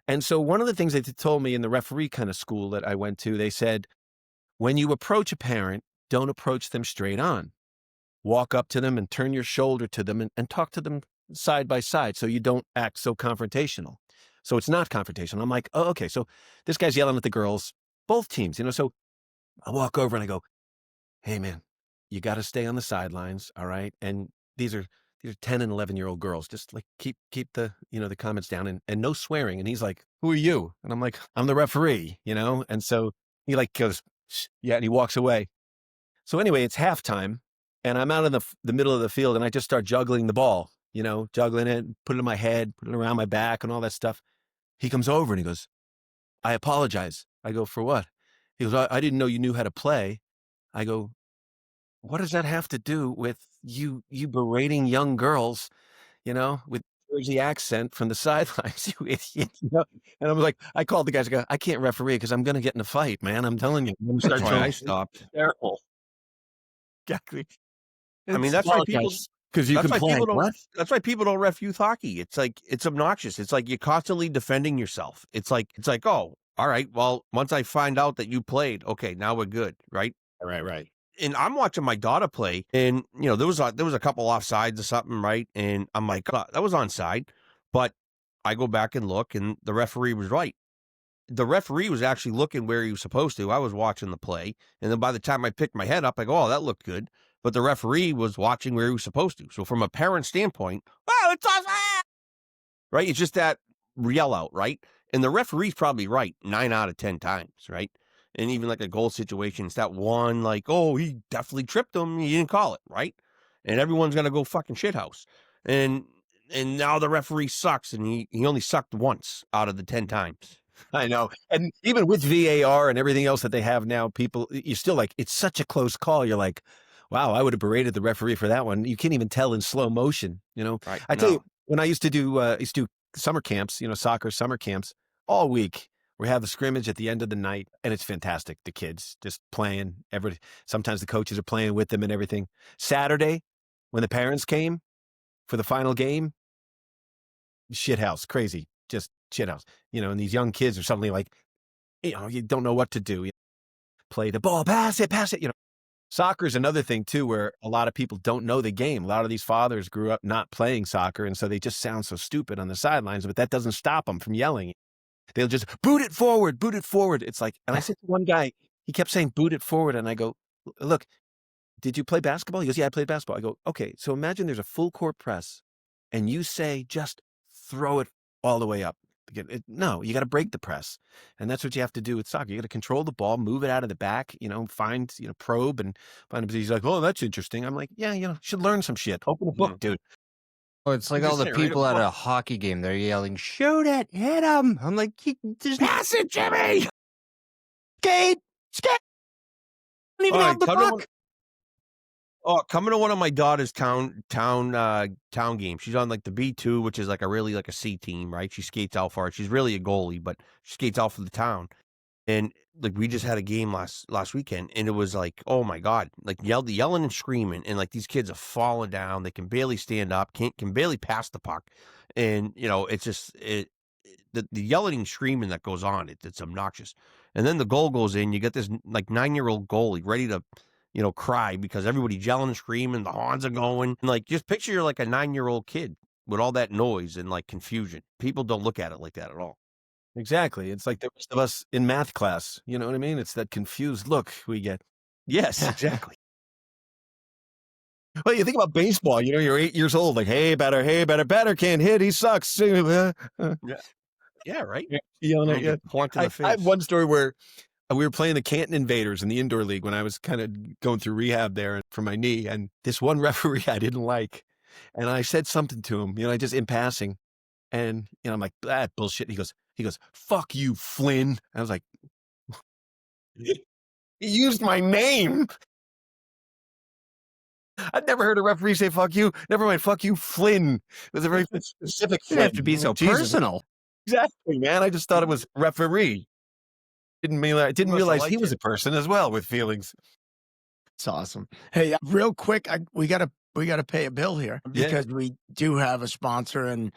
And so one of the things they told me in the referee kind of school that I went to, they said, when you approach a parent, don't approach them straight on. Walk up to them and turn your shoulder to them and talk to them side by side so you don't act so confrontational. So it's not confrontational. I'm like, oh, okay. So this guy's yelling at the girls, both teams, So I walk over and I go, hey, man, you got to stay on the sidelines, all right? And these are 10 and 11-year-old girls. Just like keep the, the comments down and no swearing. And he's like, who are you? And I'm like, I'm the referee, And so he goes, yeah, and he walks away. So anyway, it's halftime, and I'm out in the middle of the field, and I just start juggling the ball, juggling it, put it in my head, put it around my back and all that stuff. He comes over and he goes, I apologize. I go, for what? He goes, I didn't know you knew how to play. I go, what does that have to do with you berating young girls, with Jersey accent from the sidelines, you idiot, And I was like, I called the guys, I go, I can't referee because I'm going to get in a fight, man. I'm telling you. I'm That's why I stopped. Terrible. Exactly. I mean, that's why people, because you can play. That's why people don't ref youth hockey. It's like, it's obnoxious. It's like you're constantly defending yourself. It's like, oh, all right, well, once I find out that you played, okay, now we're good, right? Right. And I'm watching my daughter play, and there was a couple offsides or something, right? And I'm like, that was onside, but I go back and look, and the referee was right. the referee was actually looking where he was supposed to. I was watching the play, and then by the time I picked my head up, I go, "Oh, that looked good." But the referee was watching where he was supposed to. So from a parent standpoint, wow, it's awesome, right? It's just that yell out, right? And the referee's probably right 9 out of 10 times, right? And even like a goal situation, it's that one like, oh, he definitely tripped him. He didn't call it, right? And everyone's gonna go fucking shithouse. And now the referee sucks, and he only sucked once out of the 10 times. I know. And even with VAR and everything else that they have now, people, you're still like, it's such a close call. You're like, wow, I would have berated the referee for that one. You can't even tell in slow motion, you know? Right. I tell you, when I used to do summer camps, soccer summer camps all week, we have the scrimmage at the end of the night, and it's fantastic. The kids just playing. Sometimes the coaches are playing with them and everything. Saturday, when the parents came for the final game, shithouse, crazy, just shithouse. And these young kids are suddenly like, you don't know what to do. Play the ball, pass it. Soccer is another thing too, where a lot of people don't know the game. A lot of these fathers grew up not playing soccer, and so they just sound so stupid on the sidelines, but that doesn't stop them from yelling. They'll just boot it forward. It's like, and I said to one guy, he kept saying, boot it forward. And I go, look, did you play basketball? He goes, yeah, I played basketball. I go, okay, so imagine there's a full court press and you say, just throw it all the way up. No, you got to break the press. And that's what you have to do with soccer. You got to control the ball, move it out of the back, probe and find. He's like, oh, that's interesting. I'm like, yeah, you should learn some shit. Open a book, dude. Oh, it's like all the people at a hockey game. They're yelling, shoot it, hit him. I'm like, pass it, Jimmy. Skate. Don't even have the puck. Coming to one of my daughter's town games. She's on like the B2, which is like a C team, right? She skates out for it. She's really a goalie, but she skates out for the town. And like we just had a game last weekend, and it was like, oh my God, like yelling and screaming, and like these kids are falling down. They can barely stand up, can barely pass the puck, and it's just the yelling and screaming that goes on. It's obnoxious. And then the goal goes in. You get this like 9-year-old goalie ready to cry because everybody's yelling and screaming. The horns are going. And like just picture you're like a 9-year-old kid with all that noise and like confusion. People don't look at it like that at all. Exactly. It's like the rest of us in math class. You know what I mean? It's that confused look we get. Yes, exactly. Well, you think about baseball, you're 8 years old, like, hey, better, can't hit, he sucks. Yeah, right. Yelling at you. Point to the face. I have one story where we were playing the Canton Invaders in the indoor league when I was kind of going through rehab there for my knee, and this one referee I didn't like, and I said something to him, just in passing, and I'm like, bullshit. He goes, fuck you, Flynn. I was like, he used my name. I'd never heard a referee say "fuck you." Never mind, "fuck you, Flynn." It was a very specific. You have to be so personal. Exactly, man. I just thought it was referee. Didn't realize he was a person as well with feelings. It's awesome. Hey, real quick, we gotta pay a bill here because we do have a sponsor and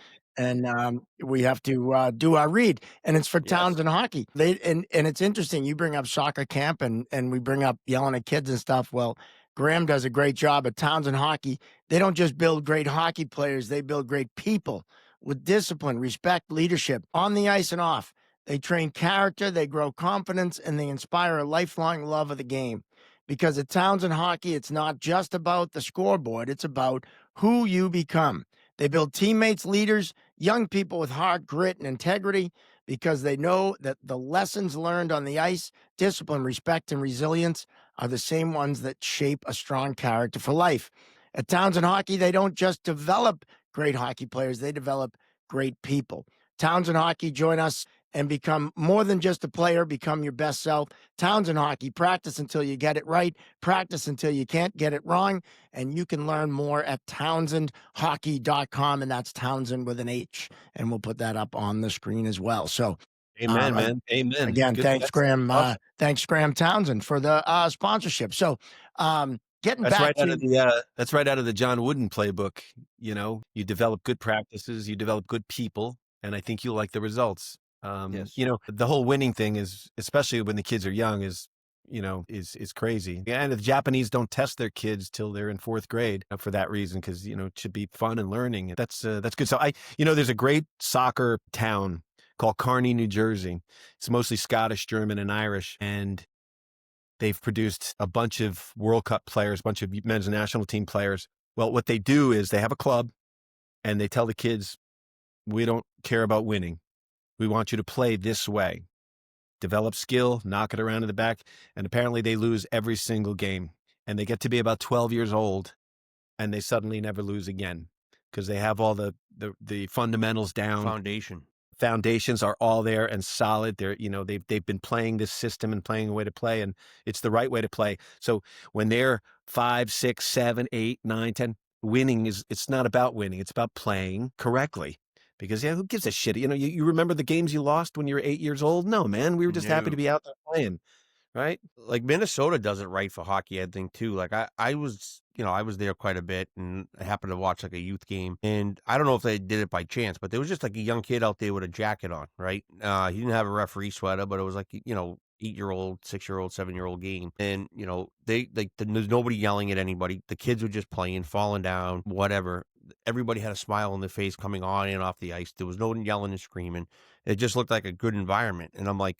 we have to do our read, and it's for Townsend Hockey. And it's interesting. You bring up soccer camp and we bring up yelling at kids and stuff. Well, Graham does a great job at Townsend Hockey. They don't just build great hockey players; they build great people with discipline, respect, leadership on the ice and off. They train character, they grow confidence, and they inspire a lifelong love of the game. Because at Townsend Hockey, it's not just about the scoreboard; it's about who you become. They build teammates, leaders, young people with heart, grit, and integrity because they know that the lessons learned on the ice, discipline, respect, and resilience are the same ones that shape a strong character for life. At Townsend Hockey, they don't just develop great hockey players, they develop great people. Townsend Hockey, join us and become more than just a player, become your best self. Townsend Hockey, practice until you get it right, practice until you can't get it wrong, and you can learn more at townsendhockey.com, and that's Townsend with an H, and we'll put that up on the screen as well. So, amen, man. Amen. Again, thanks, Graham. Thanks, Graham Townsend, for the sponsorship. So, getting that's back right that's right out of the John Wooden playbook. You develop good practices, you develop good people, and I think you'll like the results. The whole winning thing is, especially when the kids are young, is crazy. And the Japanese don't test their kids till they're in 4th grade for that reason, because it should be fun and learning. That's good. So there's a great soccer town called Kearney, New Jersey. It's mostly Scottish, German, and Irish. And they've produced a bunch of World Cup players, a bunch of men's national team players. Well, what they do is they have a club and they tell the kids, we don't care about winning. We want you to play this way. Develop skill, knock it around in the back. And apparently they lose every single game. And they get to be about 12 years old and they suddenly never lose again because they have all the fundamentals down. Foundations are all there and solid. They're, they've been playing this system and playing a way to play, and it's the right way to play. So when they're 5, 6, 7, 8, 9, 10, winning it's not about winning. It's about playing correctly. Because who gives a shit? You remember the games you lost when you were 8 years old? No, man, we were just happy to be out there playing. Right? Like Minnesota does it right for hockey, I think too. Like I was there quite a bit and I happened to watch like a youth game, and I don't know if they did it by chance, but there was just like a young kid out there with a jacket on, right? He didn't have a referee sweater, but it was like, 8-year-old, 6-year-old, 7-year-old game. And, there's nobody yelling at anybody. The kids were just playing, falling down, whatever. Everybody had a smile on their face coming on and off the ice. There was no one yelling and screaming. It just looked like a good environment. And I'm like,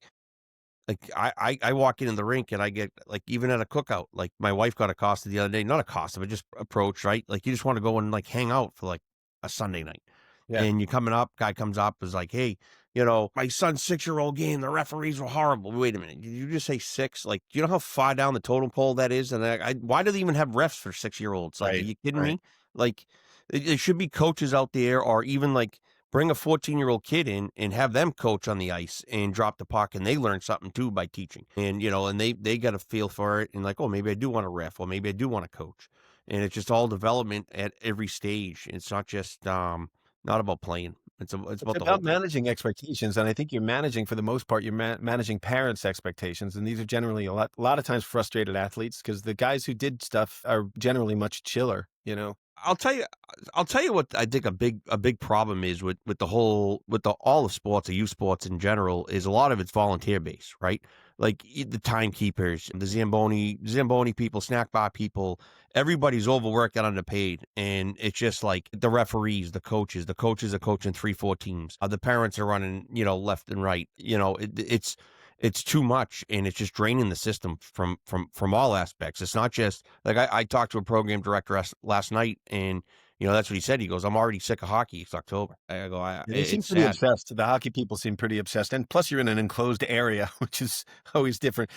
I walk into the rink and I get like, even at a cookout, like my wife got accosted the other day, not accosted, but just approached, right? Like you just want to go and like hang out for like a Sunday night. Yeah. And you coming up, guy comes up, is like, hey, my son's 6-year-old game, the referees were horrible. Wait a minute. Did you just say 6? Like, do you know how far down the totem pole that is? And why do they even have refs for 6-year-olds? Like, are you kidding me? Like, there should be coaches out there, or even like, bring a 14-year-old kid in and have them coach on the ice and drop the puck, and they learn something too by teaching. And, and they got a feel for it and like, oh, maybe I do want to ref, or maybe I do want to coach. And it's just all development at every stage. It's not just not about playing. It's about managing expectations. And I think you're managing, for the most part, you're managing parents' expectations. And these are generally a lot of times frustrated athletes, because the guys who did stuff are generally much chiller, I'll tell you what I think a big problem is with all the sports, the youth sports in general, is a lot of it's volunteer based, right? Like the timekeepers, the Zamboni people, snack bar people, everybody's overworked and underpaid, and it's just like the referees, the coaches are coaching 3-4 teams, the parents are running, left and right, it's too much, and it's just draining the system from all aspects. It's not just like I talked to a program director last night, and that's what he said. He goes, "I'm already sick of hockey. It's October." I go, they seem pretty obsessed. The hockey people seem pretty obsessed, and plus you're in an enclosed area, which is always different.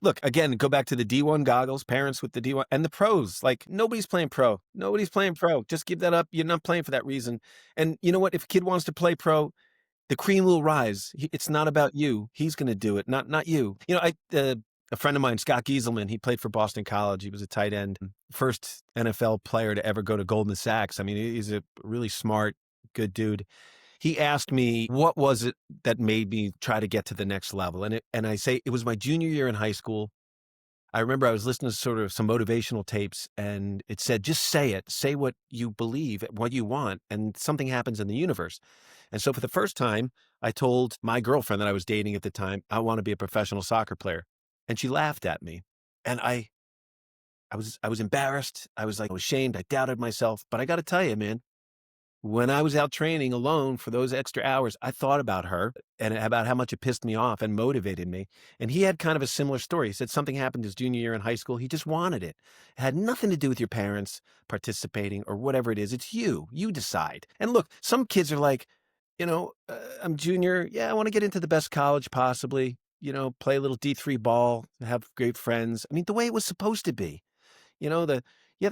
Look again. Go back to the D1 goggles. Parents with the D1 and the pros. Like nobody's playing pro. Just give that up. You're not playing for that reason. And you know what? If a kid wants to play pro, the cream will rise. It's not about you. He's going to do it, not you. A friend of mine, Scott Gieselman, he played for Boston College. He was a tight end, first NFL player to ever go to Goldman Sachs. I mean, he's a really smart, good dude. He asked me, what was it that made me try to get to the next level? And I say, it was my junior year in high school. I remember I was listening to sort of some motivational tapes, and it said, just say it. Say what you believe, what you want, and something happens in the universe. And so for the first time, I told my girlfriend that I was dating at the time, I want to be a professional soccer player. And she laughed at me. And I was embarrassed. I was ashamed. I doubted myself. But I got to tell you, man, when I was out training alone for those extra hours, I thought about her and about how much it pissed me off and motivated me. And he had kind of a similar story. He said something happened his junior year in high school. He just wanted it. It had nothing to do with your parents participating or whatever it is. It's you. You decide. And look, some kids are like, I'm junior. Yeah, I want to get into the best college possibly, play a little D3 ball, have great friends. I mean, the way it was supposed to be, the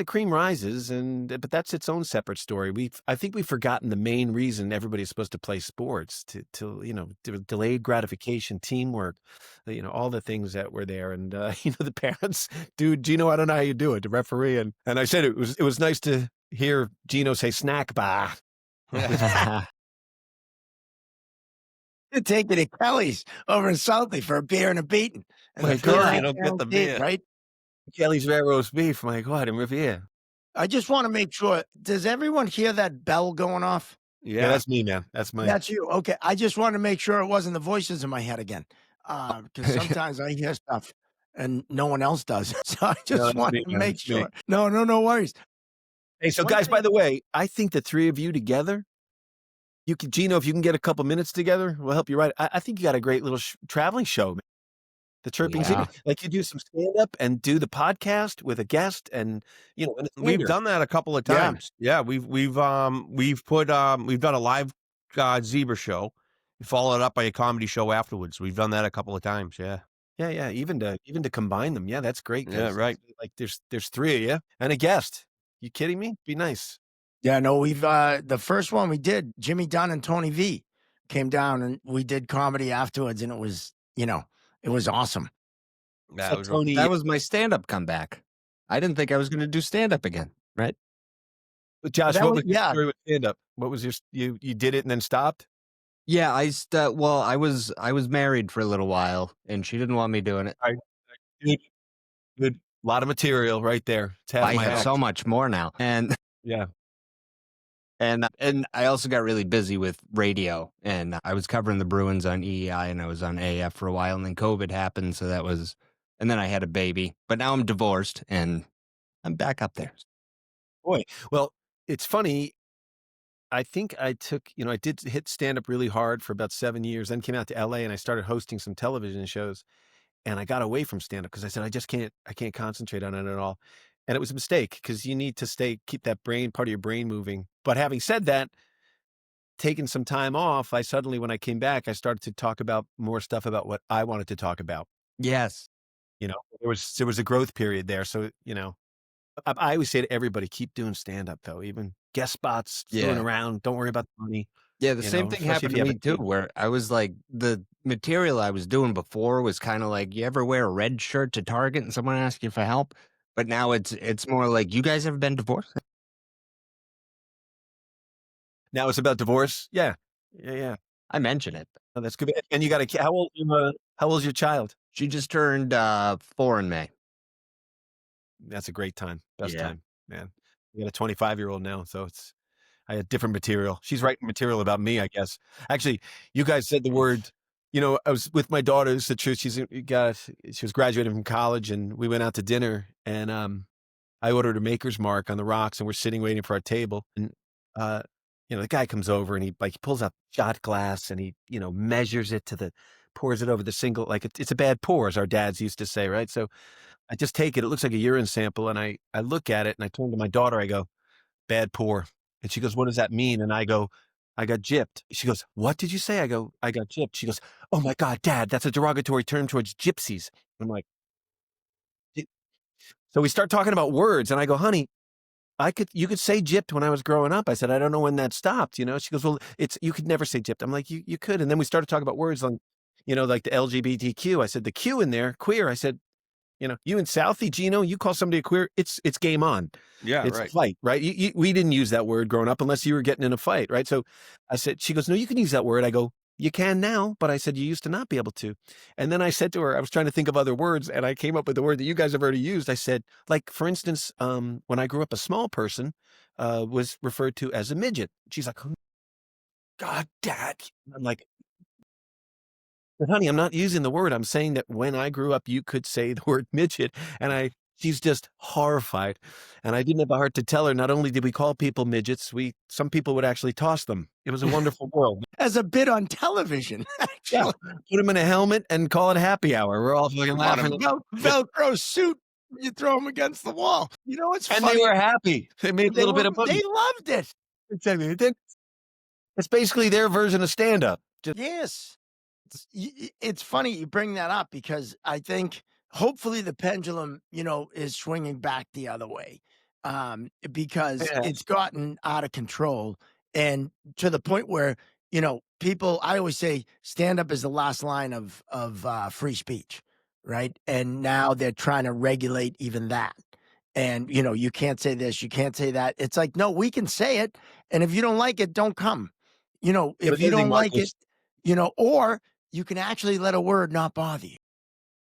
cream rises, but that's its own separate story. I think we've forgotten the main reason everybody's supposed to play sports, to delayed gratification, teamwork, all the things that were there. And, the parents, dude, Gino, I don't know how you do it, the referee. And I said, it was nice to hear Gino say snack bar. To take you to Kelly's over in Southie for a beer and a beating. My God, you don't get the beer, right? Kelly's rare roast beef. My God, in Revere. I just want to make sure. Does everyone hear that bell going off? Yeah, that's me, man. That's you. Okay, I just wanted to make sure it wasn't the voices in my head again, because sometimes I hear stuff and no one else does. So I just wanted to make sure. No worries. Hey, so guys, by the way, I think the three of you together Gino, if you can get a couple minutes together, we'll help you write. I think you got a great little traveling show, man. The Chirping Zebras. Like you do some stand up and do the podcast with a guest, and we've done that a couple of times. Yeah, we've done a live zebra show, followed up by a comedy show afterwards. We've done that a couple of times. Yeah. Yeah. Even to combine them. Yeah, that's great. Yeah, right. Like there's 3 of you and a guest. You kidding me? Be nice. Yeah, no, we've the first one we did, Jimmy Dunn and Tony V came down and we did comedy afterwards, and it was, it was awesome. That was my stand-up comeback. I didn't think I was going to do stand-up again, right? But Josh, what was your story with stand-up? What was you did it and then stopped? Yeah, I was married for a little while, and she didn't want me doing it. Good. A lot of material right there. I have so much more now, and yeah. And I also got really busy with radio, and I was covering the Bruins on EEI, and I was on AF for a while, and then COVID happened, so and then I had a baby. But now I'm divorced, and I'm back up there. Boy, well, it's funny. I think I did hit stand-up really hard for about 7 years, then came out to LA, and I started hosting some television shows, and I got away from stand-up because I said, I can't concentrate on it at all. And it was a mistake because you need to keep that part of your brain moving. But having said that, taking some time off, when I came back, I started to talk about more stuff about what I wanted to talk about. Yes. There was a growth period there. So, I always say to everybody, keep doing stand-up though, even guest spots, throwing around. Don't worry about the money. Yeah, the same thing happened to me too, where I was like, the material I was doing before was kind of like, you ever wear a red shirt to Target and someone asks you for help? But now it's more like, you guys ever been divorced? Now it's about divorce? Yeah. I mention it. Oh, that's good. And you got how old's your child? She just turned 4 in May. That's a great time. Best time, man. You got a 25-year-old now, so I had different material. She's writing material about me, I guess. Actually, you guys said the word. I was with my daughter. This is the truth. She was graduating from college, and we went out to dinner, and I ordered a Maker's Mark on the rocks, and we're sitting waiting for our table, and the guy comes over and he pulls out shot glass and he measures it pours it over the single, like it's a bad pour, as our dads used to say, right? So I just take it. It looks like a urine sample, and I look at it, and I turn to my daughter. I go, bad pour, and she goes, what does that mean? And I go, I got gypped. She goes, what did you say? I go, I got gypped. She goes, oh my God, Dad, that's a derogatory term towards gypsies. I'm like, so we start talking about words, and I go, honey, you could say gypped when I was growing up. I said, I don't know when that stopped. She goes, well, you could never say gypped. I'm like, you could. And then we started talking about words like, like the LGBTQ. I said, the Q in there, queer. I said, you in Southie, Gino, you call somebody a queer, it's game on. Yeah, it's right. A fight, right? We didn't use that word growing up unless you were getting in a fight, right? So I said, she goes, no, you can use that word. I go, you can now, but I said, you used to not be able to. And then I said to her, I was trying to think of other words, and I came up with the word that you guys have already used. I said, like, for instance, when I grew up, a small person was referred to as a midget. She's like, oh, God, Dad. I'm like, but honey, I'm not using the word. I'm saying that when I grew up, you could say the word midget. And she's just horrified. And I didn't have the heart to tell her, not only did we call people midgets, some people would actually toss them. It was a wonderful world. As a bit on television, actually. Yeah. Put them in a helmet and call it happy hour. We're all fucking laughing. Velcro suit. You throw them against the wall. It's funny. And they were happy. They made a little bit of money. They loved it. Exactly. It's basically their version of stand-up. Yes. It's funny you bring that up because I think hopefully the pendulum, is swinging back the other way because it's gotten out of control and to the point where, people, I always say stand up is the last line of free speech, right? And now they're trying to regulate even that. And, you can't say this, you can't say that. It's like, no, we can say it. And if you don't like it, don't come. If you don't like it, or you can actually let a word not bother you.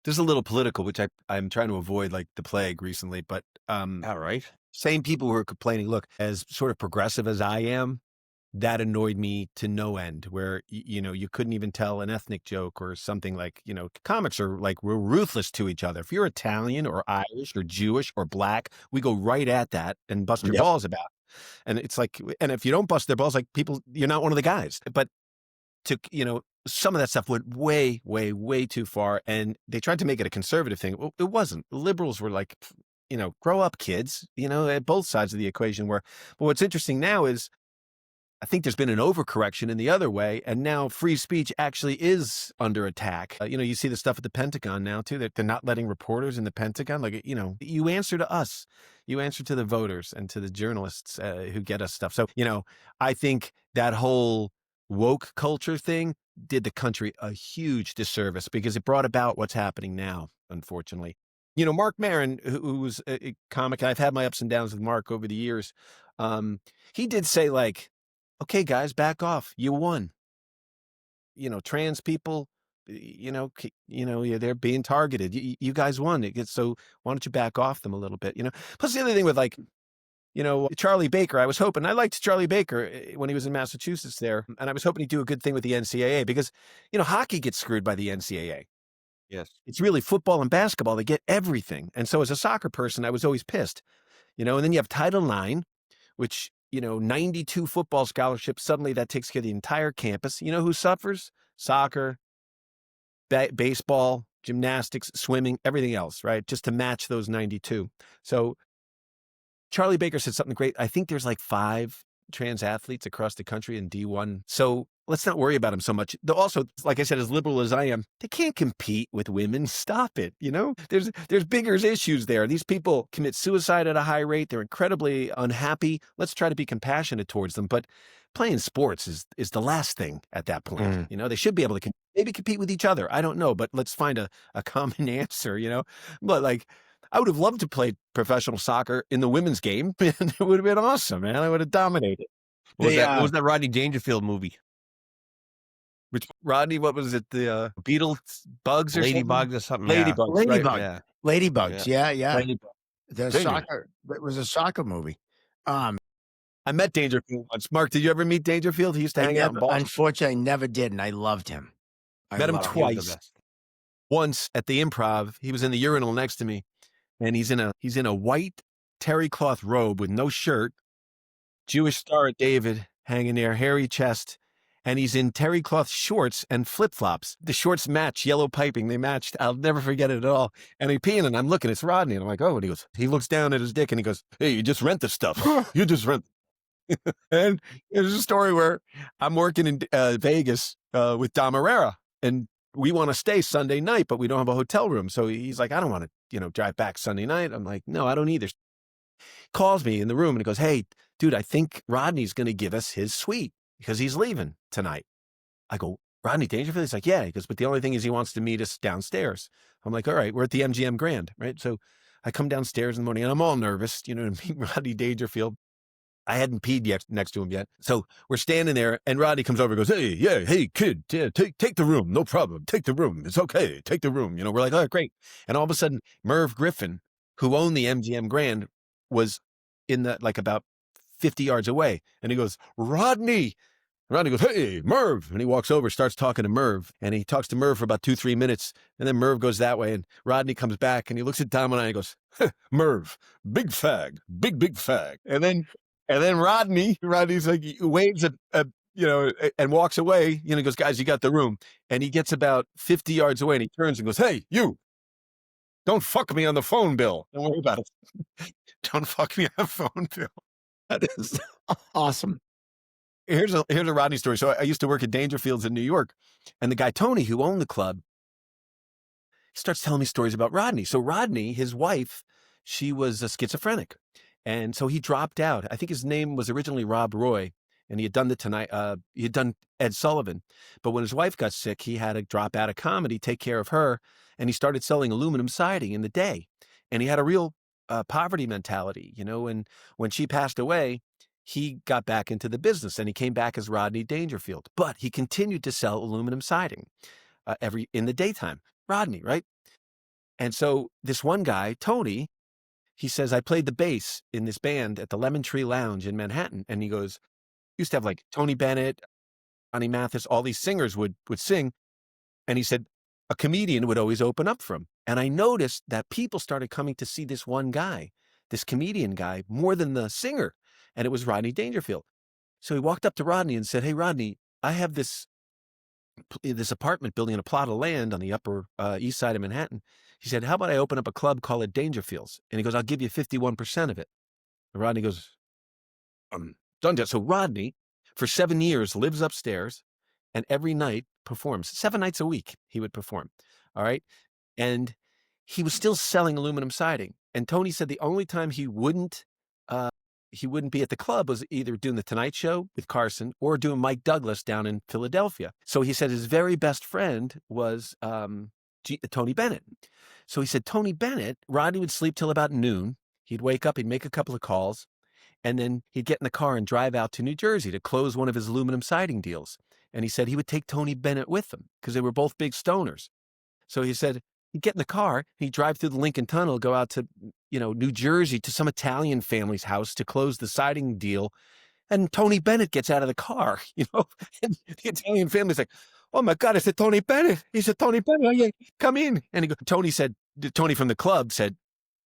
There's a little political, which I'm trying to avoid like the plague recently, but all right. Same people who are complaining, look, as sort of progressive as I am, that annoyed me to no end, where, you couldn't even tell an ethnic joke or something like, comics are like, we're ruthless to each other. If you're Italian or Irish or Jewish or black, we go right at that and bust your balls about. And it's like, and if you don't bust their balls, like people, you're not one of the guys. But some of that stuff went way, way, way too far. And they tried to make it a conservative thing. Well, it wasn't. Liberals were like, grow up, kids, at both sides of the equation were. But what's interesting now is I think there's been an overcorrection in the other way. And now free speech actually is under attack. You see the stuff at the Pentagon now, too, that they're not letting reporters in the Pentagon. Like, you answer to us. You answer to the voters and to the journalists who get us stuff. So, I think that whole woke culture thing did the country a huge disservice because it brought about what's happening now, unfortunately. Mark Maron, who was a comic, and I've had my ups and downs with Mark over the years, he did say, like, okay, guys, back off. You won. Trans people, they're being targeted. You guys won. So why don't you back off them a little bit? Plus the other thing with Charlie Baker, I liked Charlie Baker when he was in Massachusetts there. And I was hoping he'd do a good thing with the NCAA because, hockey gets screwed by the NCAA. Yes. It's really football and basketball. They get everything. And so as a soccer person, I was always pissed, and then you have Title IX, which, 92 football scholarships. Suddenly that takes care of the entire campus. You know who suffers? Soccer, baseball, gymnastics, swimming, everything else, right? Just to match those 92. So Charlie Baker said something great. I think there's like 5 trans athletes across the country in D1. So let's not worry about them so much. Also, like I said, as liberal as I am, they can't compete with women. Stop it. There's bigger issues there. These people commit suicide at a high rate. They're incredibly unhappy. Let's try to be compassionate towards them. But playing sports is the last thing at that point. They should be able to maybe compete with each other. I don't know, but let's find a common answer, But I would have loved to play professional soccer in the women's game. It would have been awesome, man. I would have dominated. What was that Rodney Dangerfield movie? Which Rodney, what was it? The Beatles, Bugs or Ladybugs or something? Ladybugs. Ladybug. Right? Yeah. Ladybugs. Yeah. Ladybug. The soccer. It was a soccer movie. I met Dangerfield once. Mark, did you ever meet Dangerfield? He used to hang out in Boston. Unfortunately, I never did, and I loved him. Met him twice. Once at the Improv, he was in the urinal next to me, and he's in a white terry cloth robe with no shirt, Jewish Star of David hanging there, hairy chest, and he's in terry cloth shorts and flip-flops. The shorts match, yellow piping, they matched. I'll never forget it at all. And he's peeing, and I'm looking, it's Rodney, and I'm like, oh, and he looks down at his dick, and he goes, hey, you just rent the stuff. You just rent. And there's a story where I'm working in Vegas with Dom Herrera, and we want to stay Sunday night, but we don't have a hotel room. So he's like, I don't want to, drive back Sunday night. I'm like, no, I don't either. Calls me in the room and he goes, hey, dude, I think Rodney's going to give us his suite because he's leaving tonight. I go, Rodney Dangerfield? He's like, yeah. He goes, but the only thing is he wants to meet us downstairs. I'm like, all right, we're at the MGM Grand, right? So I come downstairs in the morning and I'm all nervous, to meet Rodney Dangerfield. I hadn't peed yet next to him yet. So we're standing there and Rodney comes over and goes, hey, kid, take the room. No problem. Take the room. It's okay. Take the room. We're like, oh, great. And all of a sudden, Merv Griffin, who owned the MGM Grand, was in about 50 yards away. And he goes, Rodney. Rodney goes, hey, Merv. And he walks over, starts talking to Merv. And he talks to Merv for about 2-3 minutes. And then Merv goes that way. And Rodney comes back and he looks at Dom and I and goes, Merv, big fag, big fag. And then Rodney's like, he waves at and walks away. He goes, guys, you got the room. And he gets about 50 yards away and he turns and goes, hey, you, don't fuck me on the phone bill. Don't worry about it. Don't fuck me on the phone bill. That is awesome. Here's a Rodney story. So I used to work at Dangerfield's in New York, and the guy, Tony, who owned the club, starts telling me stories about Rodney. So Rodney, his wife, she was a schizophrenic. And so he dropped out. I think his name was originally Rob Roy, and he had done he had done Ed Sullivan. But when his wife got sick, he had to drop out of comedy, take care of her, and he started selling aluminum siding in the day. And he had a real poverty mentality, and when she passed away, he got back into the business and he came back as Rodney Dangerfield. But he continued to sell aluminum siding in the daytime. Rodney, right? And so this one guy, Tony, he says, I played the bass in this band at the Lemon Tree Lounge in Manhattan. And he goes, used to have like Tony Bennett, Johnny Mathis, all these singers would sing. And he said, a comedian would always open up for him. And I noticed that people started coming to see this one guy, this comedian guy, more than the singer. and it was Rodney Dangerfield. So he walked up to Rodney and said, "Hey, Rodney, I have this apartment building in a plot of land on the upper east side of Manhattan." He said, "How about I open up a club, call it Dangerfields?" And he goes, "I'll give you 51% of it." And Rodney goes, done. So Rodney, for 7 years, lives upstairs and every night performs. 7 nights a week he would perform. All right. And he was still selling aluminum siding. And Tony said the only time he wouldn't be at the club was either doing the Tonight Show with Carson or doing Mike Douglas down in Philadelphia. So he said his very best friend was Tony Bennett. So he said Tony Bennett, Rodney would sleep till about noon. He'd wake up, he'd make a couple of calls, and then he'd get in the car and drive out to New Jersey to close one of his aluminum siding deals. And he said he would take Tony Bennett with him because they were both big stoners. So he said he'd get in the car, he'd drive through the Lincoln Tunnel, go out to, New Jersey to some Italian family's house to close the siding deal. And Tony Bennett gets out of the car, and the Italian family's like, "Oh my God, it's a Tony Bennett. He's a Tony Bennett. Oh, yeah, come in." And Tony from the club said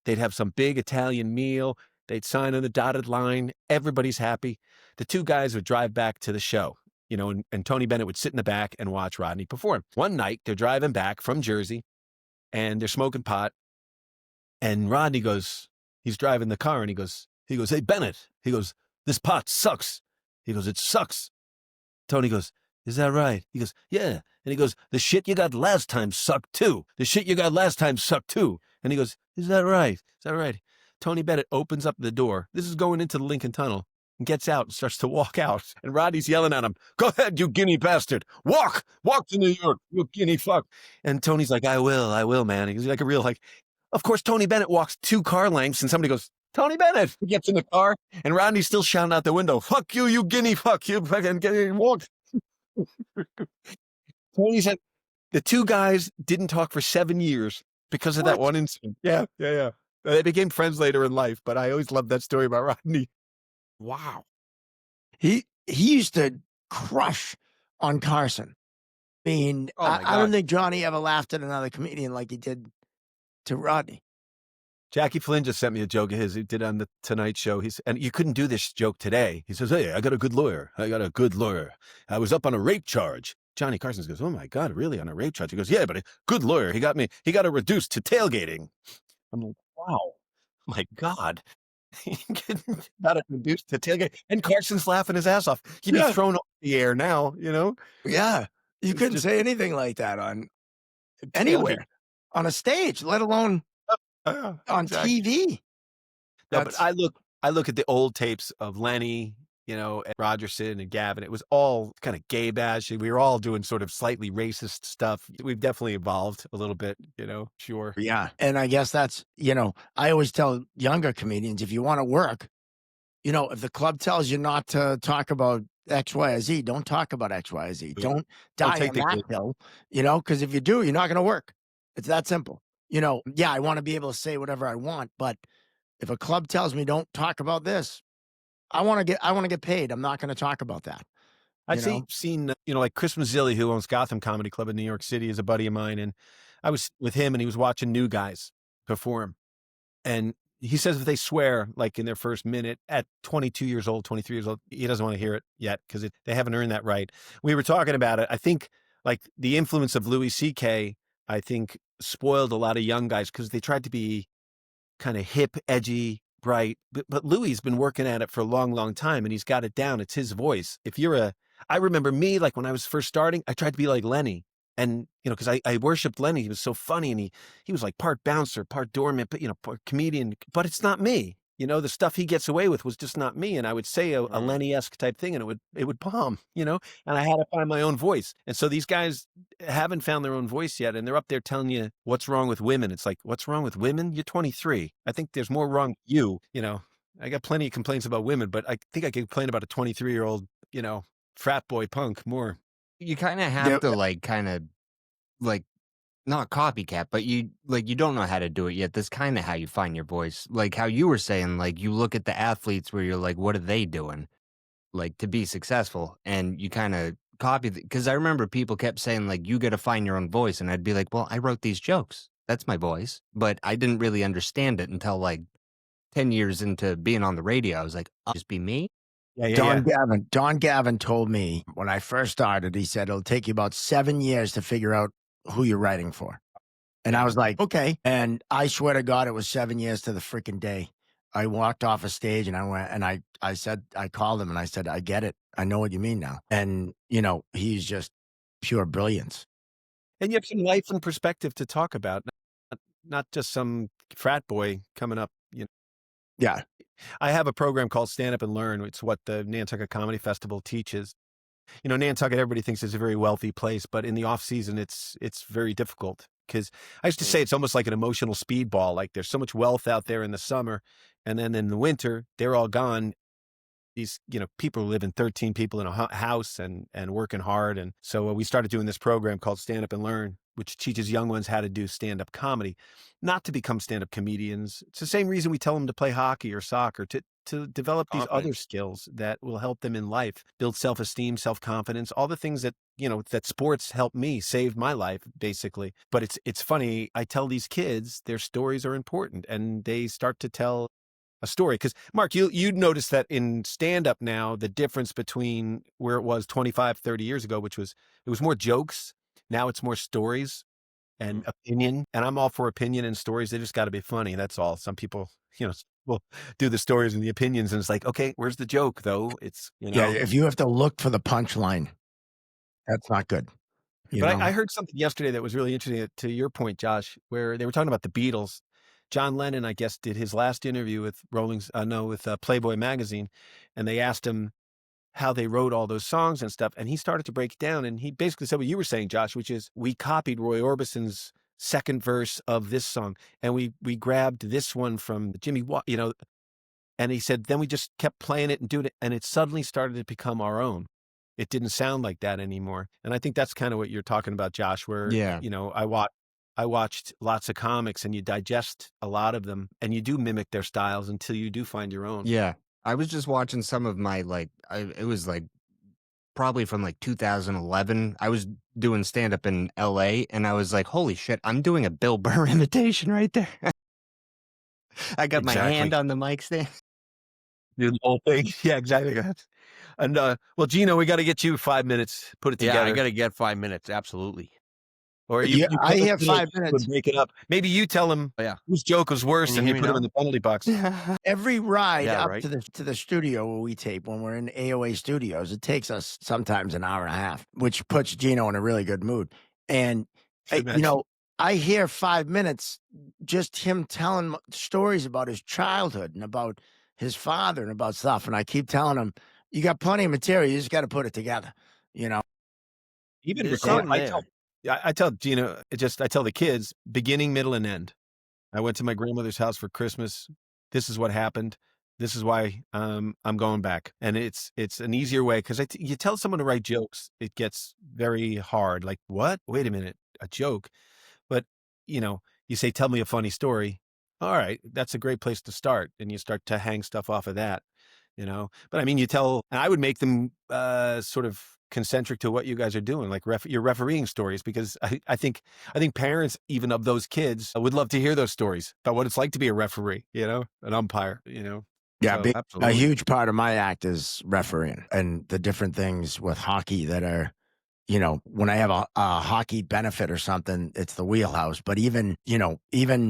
they'd have some big Italian meal. They'd sign on the dotted line. Everybody's happy. The two guys would drive back to the show, and Tony Bennett would sit in the back and watch Rodney perform. One night, they're driving back from Jersey, and they're smoking pot. And Rodney he's driving the car, and he goes, "Hey, Bennett." He goes, "This pot sucks." He goes, "It sucks." Tony goes, "Is that right?" He goes, "Yeah." And he goes, "The shit you got last time sucked too. The shit you got last time sucked too." And he goes, "Is that right? Is that right?" Tony Bennett opens up the door. This is going into the Lincoln Tunnel. And gets out and starts to walk out. And Rodney's yelling at him, "Go ahead, you guinea bastard. Walk to New York, you guinea fuck." And Tony's like, I will, man. He's like a real, of course, Tony Bennett walks 2 car lengths and somebody goes, "Tony Bennett." He gets in the car and Rodney's still shouting out the window, "Fuck you, you guinea fuck. You fucking guinea walk." Tony said the two guys didn't talk for 7 years because of that one incident. Yeah. They became friends later in life, but I always loved that story about Rodney. Wow. He used to crush on Carson. I mean, I don't think Johnny ever laughed at another comedian like he did to Rodney. Jackie Flynn just sent me a joke of his he did on the Tonight Show. And you couldn't do this joke today. He says, "Hey, I got a good lawyer. I was up on a rape charge." Johnny Carson goes, "Oh my God, really, on a rape charge?" He goes, "Yeah, but a good lawyer. He got it reduced to tailgating." I'm like, wow, my God. He got it reduced to tailgate. And Carson's laughing his ass off. He'd be thrown off the air now, Yeah. You couldn't say anything like that on anywhere, on a stage, let alone on TV. No, but I look at the old tapes of Lenny, and Rogerson and Gavin. It was all kind of gay bashing. We were all doing sort of slightly racist stuff. We've definitely evolved a little bit, sure. Yeah. And I guess that's, I always tell younger comedians, if you want to work, if the club tells you not to talk about X, Y, or Z, don't talk about X, Y, or Z. Don't die on that hill, because if you do, you're not going to work. It's that simple. Yeah, I want to be able to say whatever I want, but if a club tells me don't talk about this, I want to get paid. I'm not going to talk about that. I've seen, like Chris Mazzilli, who owns Gotham Comedy Club in New York City, is a buddy of mine. And I was with him and he was watching new guys perform. And he says if they swear, like in their first minute at 22 years old, 23 years old, he doesn't want to hear it yet because they haven't earned that right. We were talking about it. I think like the influence of Louis C.K., I think spoiled a lot of young guys because they tried to be kind of hip, edgy, bright. But Louis has been working at it for a long, long time and he's got it down. It's his voice. I remember me, like when I was first starting, I tried to be like Lenny. And, because I worshiped Lenny. He was so funny and he was like part bouncer, part doorman, but, part comedian. But it's not me. The stuff he gets away with was just not me. And I would say a Lenny-esque type thing and it would bomb, and I had to find my own voice. And so these guys haven't found their own voice yet. And they're up there telling you what's wrong with women. It's like, what's wrong with women? You're 23. I think there's more wrong with you. I got plenty of complaints about women, but I think I can complain about a 23-year-old, frat boy punk more. You kind of have to not copycat, but you don't know how to do it yet. That's kind of how you find your voice. Like how you were saying, like you look at the athletes where you're like, what are they doing? Like to be successful, and you kind of copy. Because I remember people kept saying like, you got to find your own voice, and I'd be like, well, I wrote these jokes. That's my voice, but I didn't really understand it until like 10 years into being on the radio, I was like, I'll just be me. Yeah. Don Gavin told me when I first started, he said, it'll take you about 7 years to figure out who you're writing for. And I was like, okay. And I swear to God, it was 7 years to the freaking day. I walked off a stage and I went and I said, I called him and I said, I get it. I know what you mean now. And, he's just pure brilliance. And you have some life and perspective to talk about, not just some frat boy coming up. Yeah. I have a program called Stand Up and Learn. It's what the Nantucket Comedy Festival teaches. Nantucket, everybody thinks is a very wealthy place, but in the off season, it's very difficult because I used to say it's almost like an emotional speedball. Like there's so much wealth out there in the summer, and then in the winter, they're all gone. These, people live in 13 people in a house and working hard. And so we started doing this program called Stand Up and Learn, which teaches young ones how to do stand-up comedy, not to become stand-up comedians. It's the same reason we tell them to play hockey or soccer, to develop these other skills that will help them in life, build self-esteem, self-confidence, all the things that, that sports helped me, saved my life, basically. But it's funny, I tell these kids their stories are important and they start to tell a story. Because Mark, you noticed that in stand-up now, the difference between where it was 25, 30 years ago, it was more jokes. Now it's more stories and opinion. And I'm all for opinion and stories. They just got to be funny. That's all. Some people, will do the stories and the opinions. And it's like, okay, where's the joke though? It's, Yeah, if you have to look for the punchline, that's not good. But I heard something yesterday that was really interesting to your point, Josh, where they were talking about the Beatles. John Lennon, I guess, did his last interview with Playboy magazine, and they asked him how they wrote all those songs and stuff, and he started to break it down, and he basically said what you were saying, Josh, which is we copied Roy Orbison's second verse of this song, and we grabbed this one from Jimmy Watt, and he said then we just kept playing it and doing it, and it suddenly started to become our own. It didn't sound like that anymore, and I think that's kind of what you're talking about, Josh. Where I watched lots of comics and you digest a lot of them and you do mimic their styles until you do find your own. Yeah. I was just watching some of my, it was probably from 2011. I was doing stand up in LA and I was like, holy shit, I'm doing a Bill Burr imitation right there. I got my hand on the mic stand. Do the whole thing. Yeah, exactly. And well, Gino, we got to get you 5 minutes. Put it together. Yeah, I got to get 5 minutes. Absolutely. Or I have 5 minutes. Break it up. Maybe you tell him whose joke was worse and you put him in the penalty box. Every ride up to the studio where we tape when we're in AOA studios, it takes us sometimes an hour and a half, which puts Gino in a really good mood. And, I hear 5 minutes, just him telling stories about his childhood and about his father and about stuff. And I keep telling him, you got plenty of material. You just got to put it together, Even record. I tell Gino, I tell the kids beginning, middle, and end. I went to my grandmother's house for Christmas. This is what happened. This is why I'm going back. And it's an easier way because you tell someone to write jokes, it gets very hard. Like, what? Wait a minute, a joke. But, you say, tell me a funny story. All right, that's a great place to start. And you start to hang stuff off of that, But I mean, and I would make them sort of concentric to what you guys are doing, like your refereeing stories, because I think parents even of those kids would love to hear those stories about what it's like to be a referee, an umpire, Yeah, So, a huge part of my act is refereeing and the different things with hockey that are, when I have a hockey benefit or something, it's the wheelhouse. But even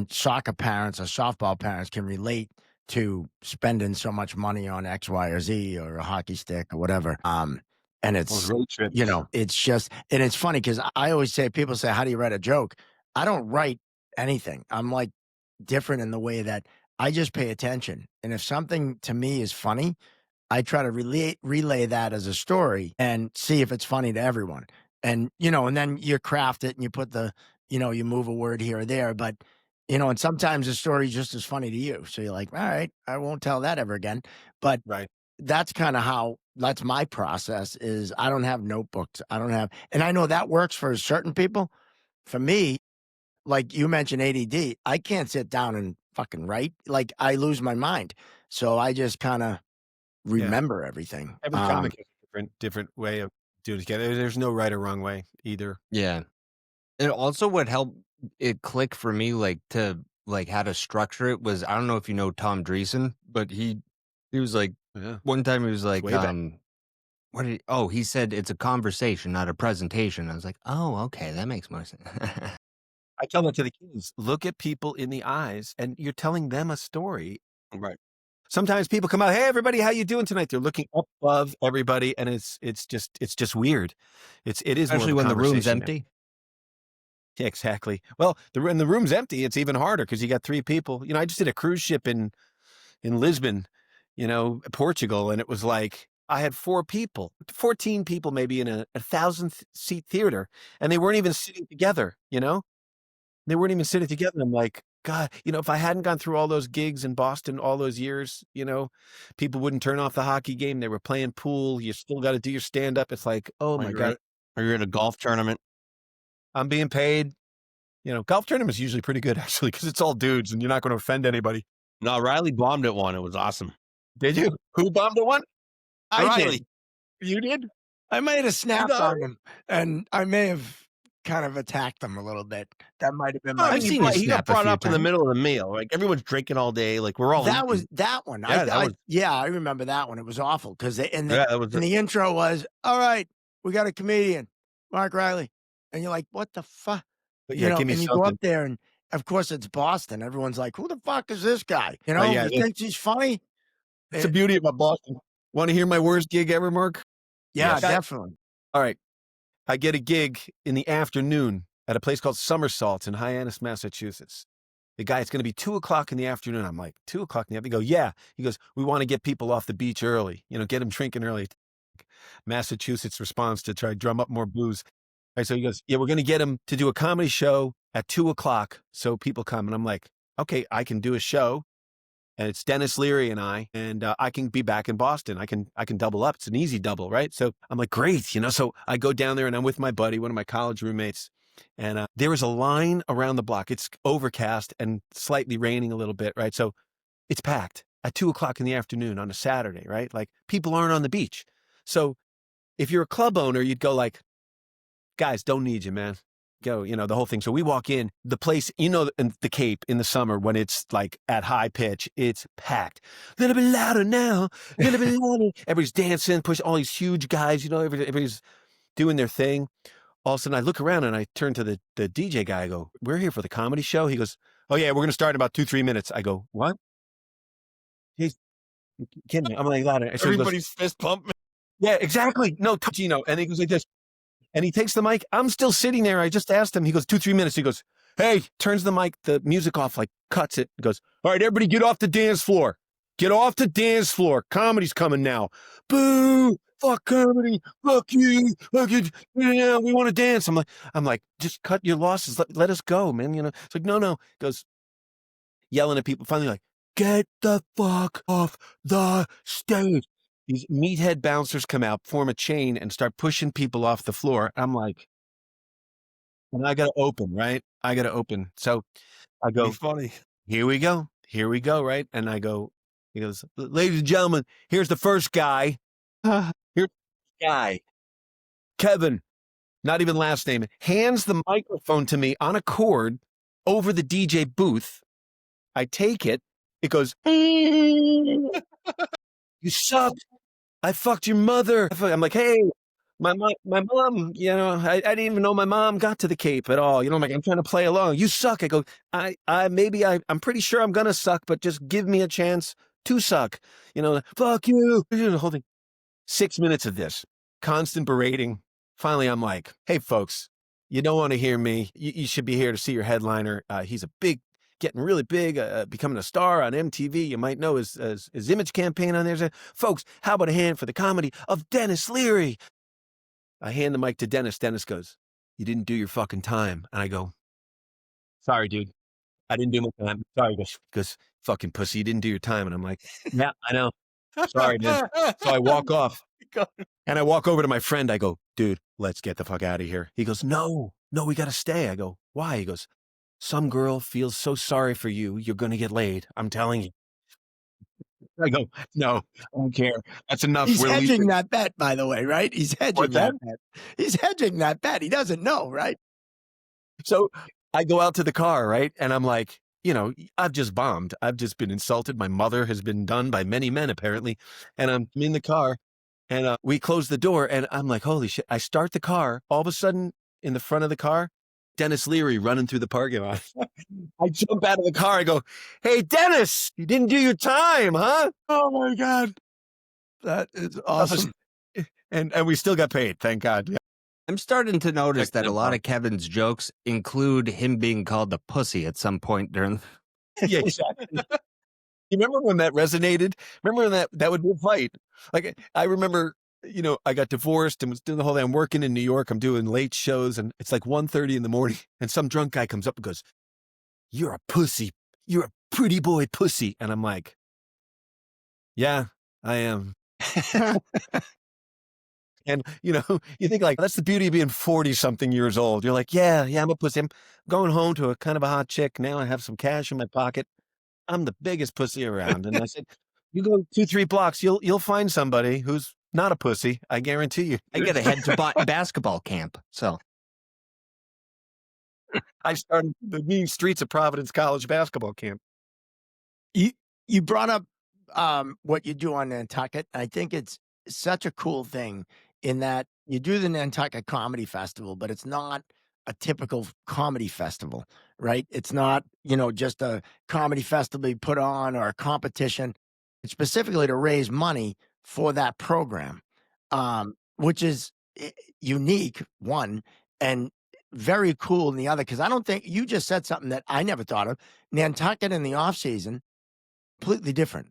soccer parents or softball parents can relate to spending so much money on X, Y, or Z or a hockey stick or whatever. And it's, it's just, and it's funny because I always say, people say, how do you write a joke? I don't write anything. I'm different in the way that I just pay attention. And if something to me is funny, I try to relay that as a story and see if it's funny to everyone. And, and then you craft it and you put you move a word here or there. But, and sometimes the story is just as funny to you. So you're like, all right, I won't tell that ever again. But that's kind of that's my process is I don't have notebooks. And I know that works for certain people. For me, like you mentioned ADD, I can't sit down and fucking write. Like I lose my mind. So I just kind of remember everything. Every comic has a different way of doing it together. There's no right or wrong way either. Yeah. It also would help it click for me, to like how to structure it was, I don't know if you know Tom Dreesen, but he was like, Yeah. one time he was like, way back. he said it's a conversation, not a presentation. I was like, oh, okay, that makes more sense. I tell that to the kids. Look at people in the eyes, and you're telling them a story. Right. Sometimes people come out, hey, everybody, how you doing tonight? They're looking up above everybody, and it's just weird. It is Especially more of a when the room's conversation now. empty. Yeah, exactly. Well, when the room's empty, it's even harder because you got 3 people. I just did a cruise ship in Lisbon, Portugal, and it was like I had 4 people, 14 people maybe in a 1,000-seat theater, and they weren't even sitting together, They weren't even sitting together. I'm like, God, if I hadn't gone through all those gigs in Boston all those years, people wouldn't turn off the hockey game. They were playing pool. You still got to do your stand-up. It's like, oh my God. Or you're at a golf tournament. I'm being paid. Golf tournament's usually pretty good, actually, because it's all dudes and you're not going to offend anybody. No, Riley bombed at one. It was awesome. Did you? Who bombed at one? I did. You did? I might have snapped on him, and I may have kind of attacked him a little bit. That might have been my. I've seen you He got snap a brought few up in the times. middle of the meal. Like everyone's drinking all day. Like we're all. That was eating. that one. Yeah, I remember that one. It was awful because the that intro was, all right, we got a comedian, Mark Riley, and you're like, what the fuck? But yeah, give me and you something. go up there, and of course it's Boston. Everyone's like, who the fuck is this guy? yeah, he thinks he's funny. It's the beauty about Boston. Want to hear my worst gig ever, Mark? Yeah, Yes. definitely. All right. I get a gig in the afternoon at a place called Somersault in Hyannis, Massachusetts. The guy, it's going to be 2:00 in the afternoon. I'm like, 2:00 in the afternoon? They go, yeah. He goes, we want to get people off the beach early, get them drinking early. Massachusetts responds to try to drum up more booze. All right, so he goes, yeah, we're going to get him to do a comedy show at 2:00 so people come. And I'm like, okay, I can do a show. And it's Dennis Leary and I can be back in Boston. I can double up. It's an easy double, right? So I'm like, great, So I go down there and I'm with my buddy, one of my college roommates, and there is a line around the block. It's overcast and slightly raining a little bit, right? So it's packed at 2:00 in the afternoon on a Saturday, right? Like people aren't on the beach. So if you're a club owner, you'd go like, guys, don't need you, man. Go, the whole thing. So we walk in the place, in the Cape in the summer when it's like at high pitch, it's packed. A little bit louder now, a little bit louder. Everybody's dancing, push all these huge guys, everybody's doing their thing. All of a sudden I look around and I turn to the DJ guy. I go, we're here for the comedy show. He goes, oh yeah, we're going to start in about 2-3 minutes. I go, what? He's kidding me. I'm like, louder. So everybody's fist pumping. Yeah, exactly. No, Gino. And he goes like this. And he takes the mic. I'm still sitting there. I just asked him. He goes, 2-3 minutes. He goes, hey, turns the mic, the music off, like cuts it. He goes, all right, everybody get off the dance floor. Get off the dance floor. Comedy's coming now. Boo. Fuck comedy. Fuck you. Fuck you. Yeah, we want to dance. I'm like, just cut your losses. Let us go, man. It's like, no. He goes, yelling at people. Finally, like, get the fuck off the stage. These meathead bouncers come out, form a chain, and start pushing people off the floor. I'm like, and I got to open, right? I got to open. So I go, funny. Here we go, right? And I go, he goes, ladies and gentlemen, here's the first guy. Here's the guy. Kevin, not even last name, hands the microphone to me on a cord over the DJ booth. I take it. It goes, you suck. I fucked your mother. I'm like, hey, my mom, I didn't even know my mom got to the Cape at all. I'm like, I'm trying to play along. You suck. I go, I'm pretty sure I'm going to suck, but just give me a chance to suck. Fuck you. The whole thing. 6 minutes of this constant berating. Finally, I'm like, hey, folks, you don't want to hear me. You should be here to see your headliner. He's getting really big, becoming a star on MTV. You might know his image campaign on there. Folks, how about a hand for the comedy of Dennis Leary? I hand the mic to Dennis. Dennis goes, you didn't do your fucking time. And I go, sorry, dude. I didn't do my time. Sorry. He goes, fucking pussy, you didn't do your time. And I'm like, yeah, I know. Sorry, dude. So I walk off. And I walk over to my friend. I go, dude, let's get the fuck out of here. He goes, no, we got to stay. I go, why? He goes, some girl feels so sorry for you, you're going to get laid. I'm telling you. I go, no, I don't care. That's enough. He's hedging that bet, by the way, right? He's hedging that bet. He's hedging that bet. He doesn't know, right? So I go out to the car, right? And I'm like, I've just bombed. I've just been insulted. My mother has been done by many men, apparently. And I'm in the car, and we close the door, and I'm like, holy shit. I start the car. All of a sudden, in the front of the car, Dennis Leary running through the parking lot. I jump out of the car. I go, hey, Dennis, you didn't do your time, huh? Oh, my God. That is awesome. And we still got paid, thank God. Yeah. I'm starting to notice that a lot of Kevin's jokes include him being called a pussy at some point during. Yeah, exactly. You remember when that resonated? Remember when that would be a fight? Like, I remember, I got divorced and was doing the whole thing. I'm working in New York. I'm doing late shows, and it's like 1:30 in the morning, and some drunk guy comes up and goes, "You're a pussy. You're a pretty boy pussy." And I'm like, yeah, I am. And, you think like, that's the beauty of being 40-something years old. You're like, yeah, I'm a pussy. I'm going home to a kind of a hot chick. Now I have some cash in my pocket. I'm the biggest pussy around. And I said, you go 2-3 blocks, you'll find somebody who's not a pussy. I guarantee you. I get to head to basketball camp. So I started the mean streets of Providence College basketball camp. You brought up what you do on Nantucket. I think it's such a cool thing in that you do the Nantucket Comedy Festival, but it's not a typical comedy festival, right? It's not, just a comedy festival you put on or a competition. It's specifically to raise money for that program, which is unique, one, and very cool in the other. Because I don't think you just said something that I never thought of. Nantucket in the off season, completely different,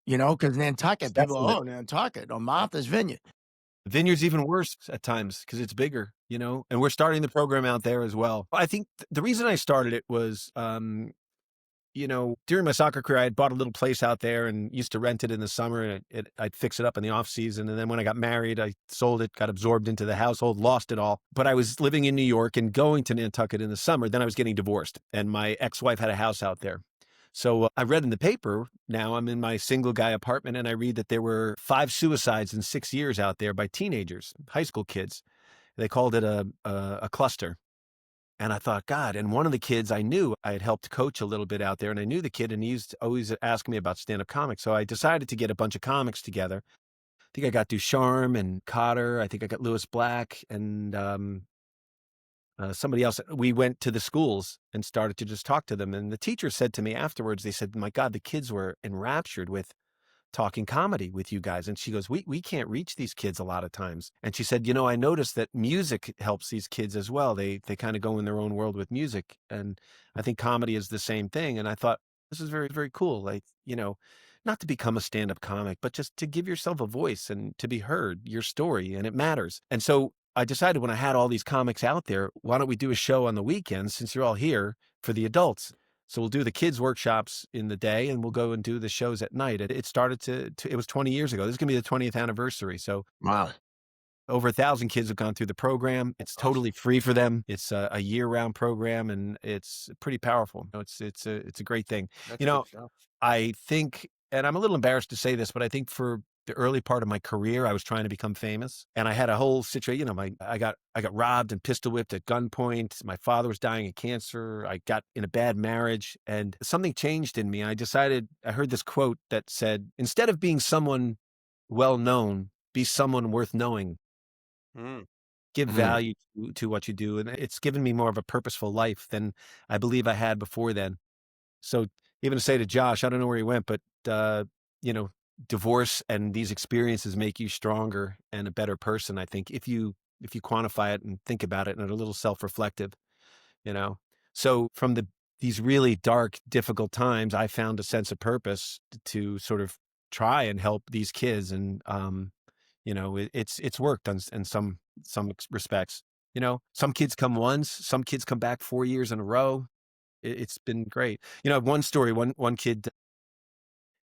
because Nantucket, people, Nantucket or Martha's Vineyard. Vineyard's even worse at times because it's bigger, and we're starting the program out there as well. I think the reason I started it was, during my soccer career, I had bought a little place out there and used to rent it in the summer, and I'd fix it up in the off season. And then when I got married, I sold it, got absorbed into the household, lost it all. But I was living in New York and going to Nantucket in the summer. Then I was getting divorced, and my ex-wife had a house out there. So I read in the paper, now I'm in my single guy apartment, and I read that there were 5 suicides in 6 years out there by teenagers, high school kids. They called it a cluster. And I thought, God, and one of the kids I knew, I had helped coach a little bit out there, and I knew the kid, and he used to always ask me about stand-up comics. So I decided to get a bunch of comics together. I think I got Ducharme and Cotter. I think I got Lewis Black and somebody else. We went to the schools and started to just talk to them. And the teacher said to me afterwards, they said, my God, the kids were enraptured with talking comedy with you guys. And she goes, we can't reach these kids a lot of times. And she said, I noticed that music helps these kids as well. They kind of go in their own world with music. And I think comedy is the same thing. And I thought, this is very, very cool. Like, not to become a stand-up comic, but just to give yourself a voice and to be heard, your story, and it matters. And so I decided when I had all these comics out there, why don't we do a show on the weekends since you're all here for the adults? So we'll do the kids' workshops in the day, and we'll go and do the shows at night. It started it was 20 years ago. This is going to be the 20th anniversary. So wow, over 1,000 kids have gone through the program. It's totally free for them. It's a year-round program, and it's pretty powerful. It's a great thing. I think, and I'm a little embarrassed to say this, but I think for the early part of my career, I was trying to become famous, and I had a whole situation. I got robbed and pistol whipped at gunpoint. My father was dying of cancer. I got in a bad marriage, and something changed in me. I heard this quote that said, instead of being someone well known, be someone worth knowing. Give value to what you do, and it's given me more of a purposeful life than I believe I had before then. So even to say to Josh, I don't know where he went, but divorce and these experiences make you stronger and a better person, I think, if you quantify it and think about it and are a little self-reflective, So from these really dark, difficult times, I found a sense of purpose to sort of try and help these kids. And, it's worked in some respects. Some kids come once, some kids come back 4 years in a row. It's been great. One story, one kid,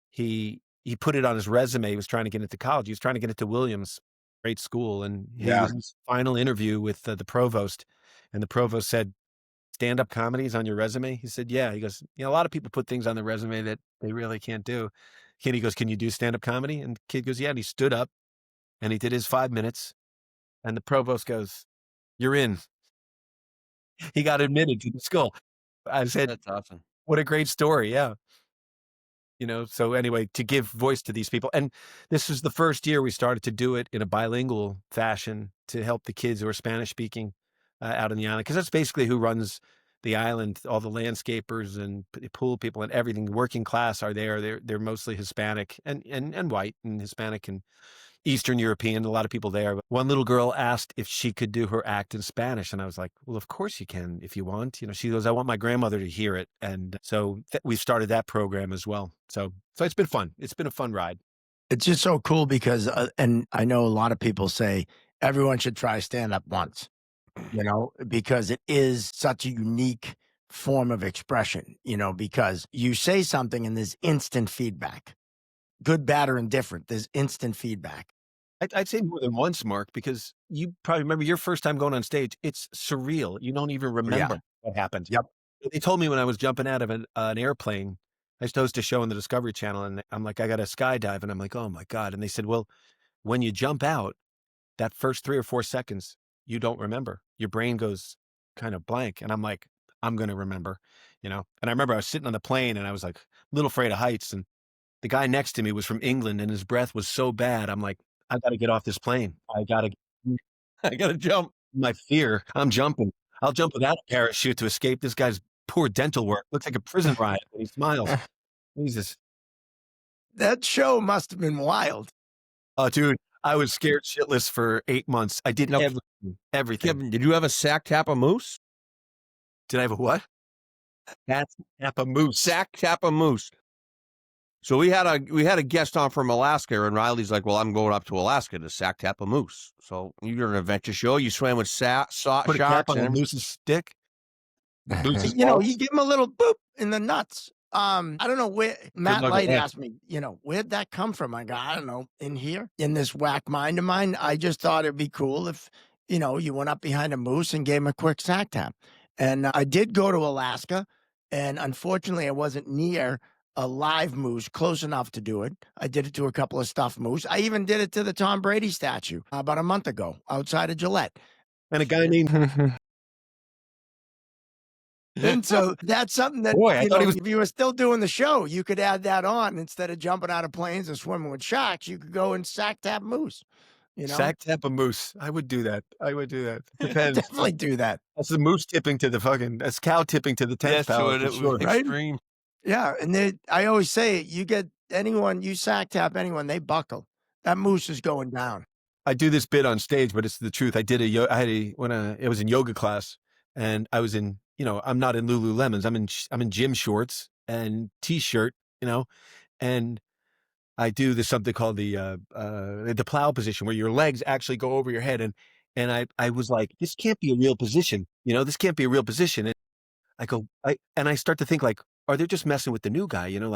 he put it on his resume. He was trying to get into college. He was trying to get into Williams, great school. And he was in his final interview with the provost, and the provost said, stand-up comedy is on your resume? He said, yeah. He goes, a lot of people put things on their resume that they really can't do. And he goes, can you do stand-up comedy? And the kid goes, yeah. And he stood up and he did his 5 minutes. And the provost goes, you're in. He got admitted to the school. I said, that's awesome. What a great story. Yeah. So anyway, to give voice to these people. And this is the first year we started to do it in a bilingual fashion to help the kids who are Spanish speaking out on the island. Because that's basically who runs the island. All the landscapers and pool people and everything, working class are there. They're mostly Hispanic and white and Hispanic and Eastern European, a lot of people there. But one little girl asked if she could do her act in Spanish. And I was like, well, of course you can if you want. She goes, I want my grandmother to hear it. And so we started that program as well. So it's been fun. It's been a fun ride. It's just so cool because, and I know a lot of people say everyone should try stand up once, because it is such a unique form of expression, because you say something and there's instant feedback. Good, bad, or indifferent. There's instant feedback. I'd say more than once, Mark, because you probably remember your first time going on stage. It's surreal. You don't even remember what happened. Yep. They told me when I was jumping out of an airplane, I used to host a show on the Discovery Channel, and I'm like, I got to skydive. And I'm like, oh my God. And they said, well, when you jump out, that first 3 or 4 seconds, you don't remember. Your brain goes kind of blank. And I'm like, I'm going to remember, And I remember I was sitting on the plane and I was like a little afraid of heights. And the guy next to me was from England and his breath was so bad. I'm like, I got to get off this plane. I got to jump. My fear, I'm jumping. I'll jump without a parachute to escape this guy's poor dental work. Looks like a prison riot. He smiles. Jesus. That show must have been wild. Oh, dude, I was scared shitless for 8 months. I did everything. Kevin, did you have a sack tap a moose? Did I have a what? That's tap a moose. Sack tap a moose. So we had a guest on from Alaska, and Riley's like, well, I'm going up to Alaska to sack tap a moose. So you're an adventure show. You swam with Put sharks. a cap on a moose's stick. You give him a little boop in the nuts. I don't know where Matt Light asked me, where'd that come from? I go, I don't know, in here, in this whack mind of mine. I just thought it'd be cool if, you went up behind a moose and gave him a quick sack tap. And I did go to Alaska, and unfortunately I wasn't near a live moose close enough to do it. I did it to a couple of stuffed moose. I even did it to the Tom Brady statue about a month ago outside of Gillette. And a guy named... And so that's something that, Boy, I thought if you were still doing the show, you could add that on. Instead of jumping out of planes and swimming with sharks, you could go and sack tap moose. Sack tap a moose. I would do that. Depends. Definitely do that. That's the moose tipping to that's cow tipping to the 10th power. It was extreme. Right? Yeah, and I always say, you sack tap anyone, they buckle. That moose is going down. I do this bit on stage, but it's the truth. I was in yoga class, and I was in, I'm not in Lululemons. I'm in gym shorts and t-shirt, and I do this something called the plow position, where your legs actually go over your head, and I was like, this can't be a real position, this can't be a real position. And I start to think, like, are they just messing with the new guy, and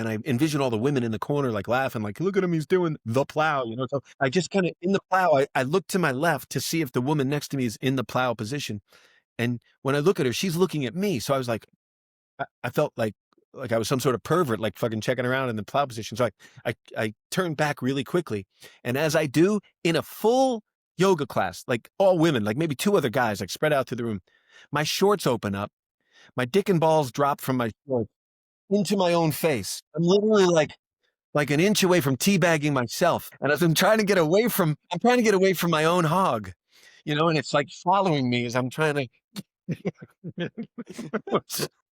I envision all the women in the corner, like, laughing, like, look at him, he's doing the plow, So I just kind of, in the plow, I look to my left to see if the woman next to me is in the plow position. And when I look at her, she's looking at me. So I was like, I felt like I was some sort of pervert, like fucking checking around in the plow position. So I turned back really quickly. And as I do, in a full yoga class, like all women, like maybe 2 other guys, like spread out through the room, my shorts open up. My dick and balls drop from my shorts into my own face. I'm literally like an inch away from teabagging myself. And as I'm trying to get away from my own hog, and it's like following me as I'm trying to.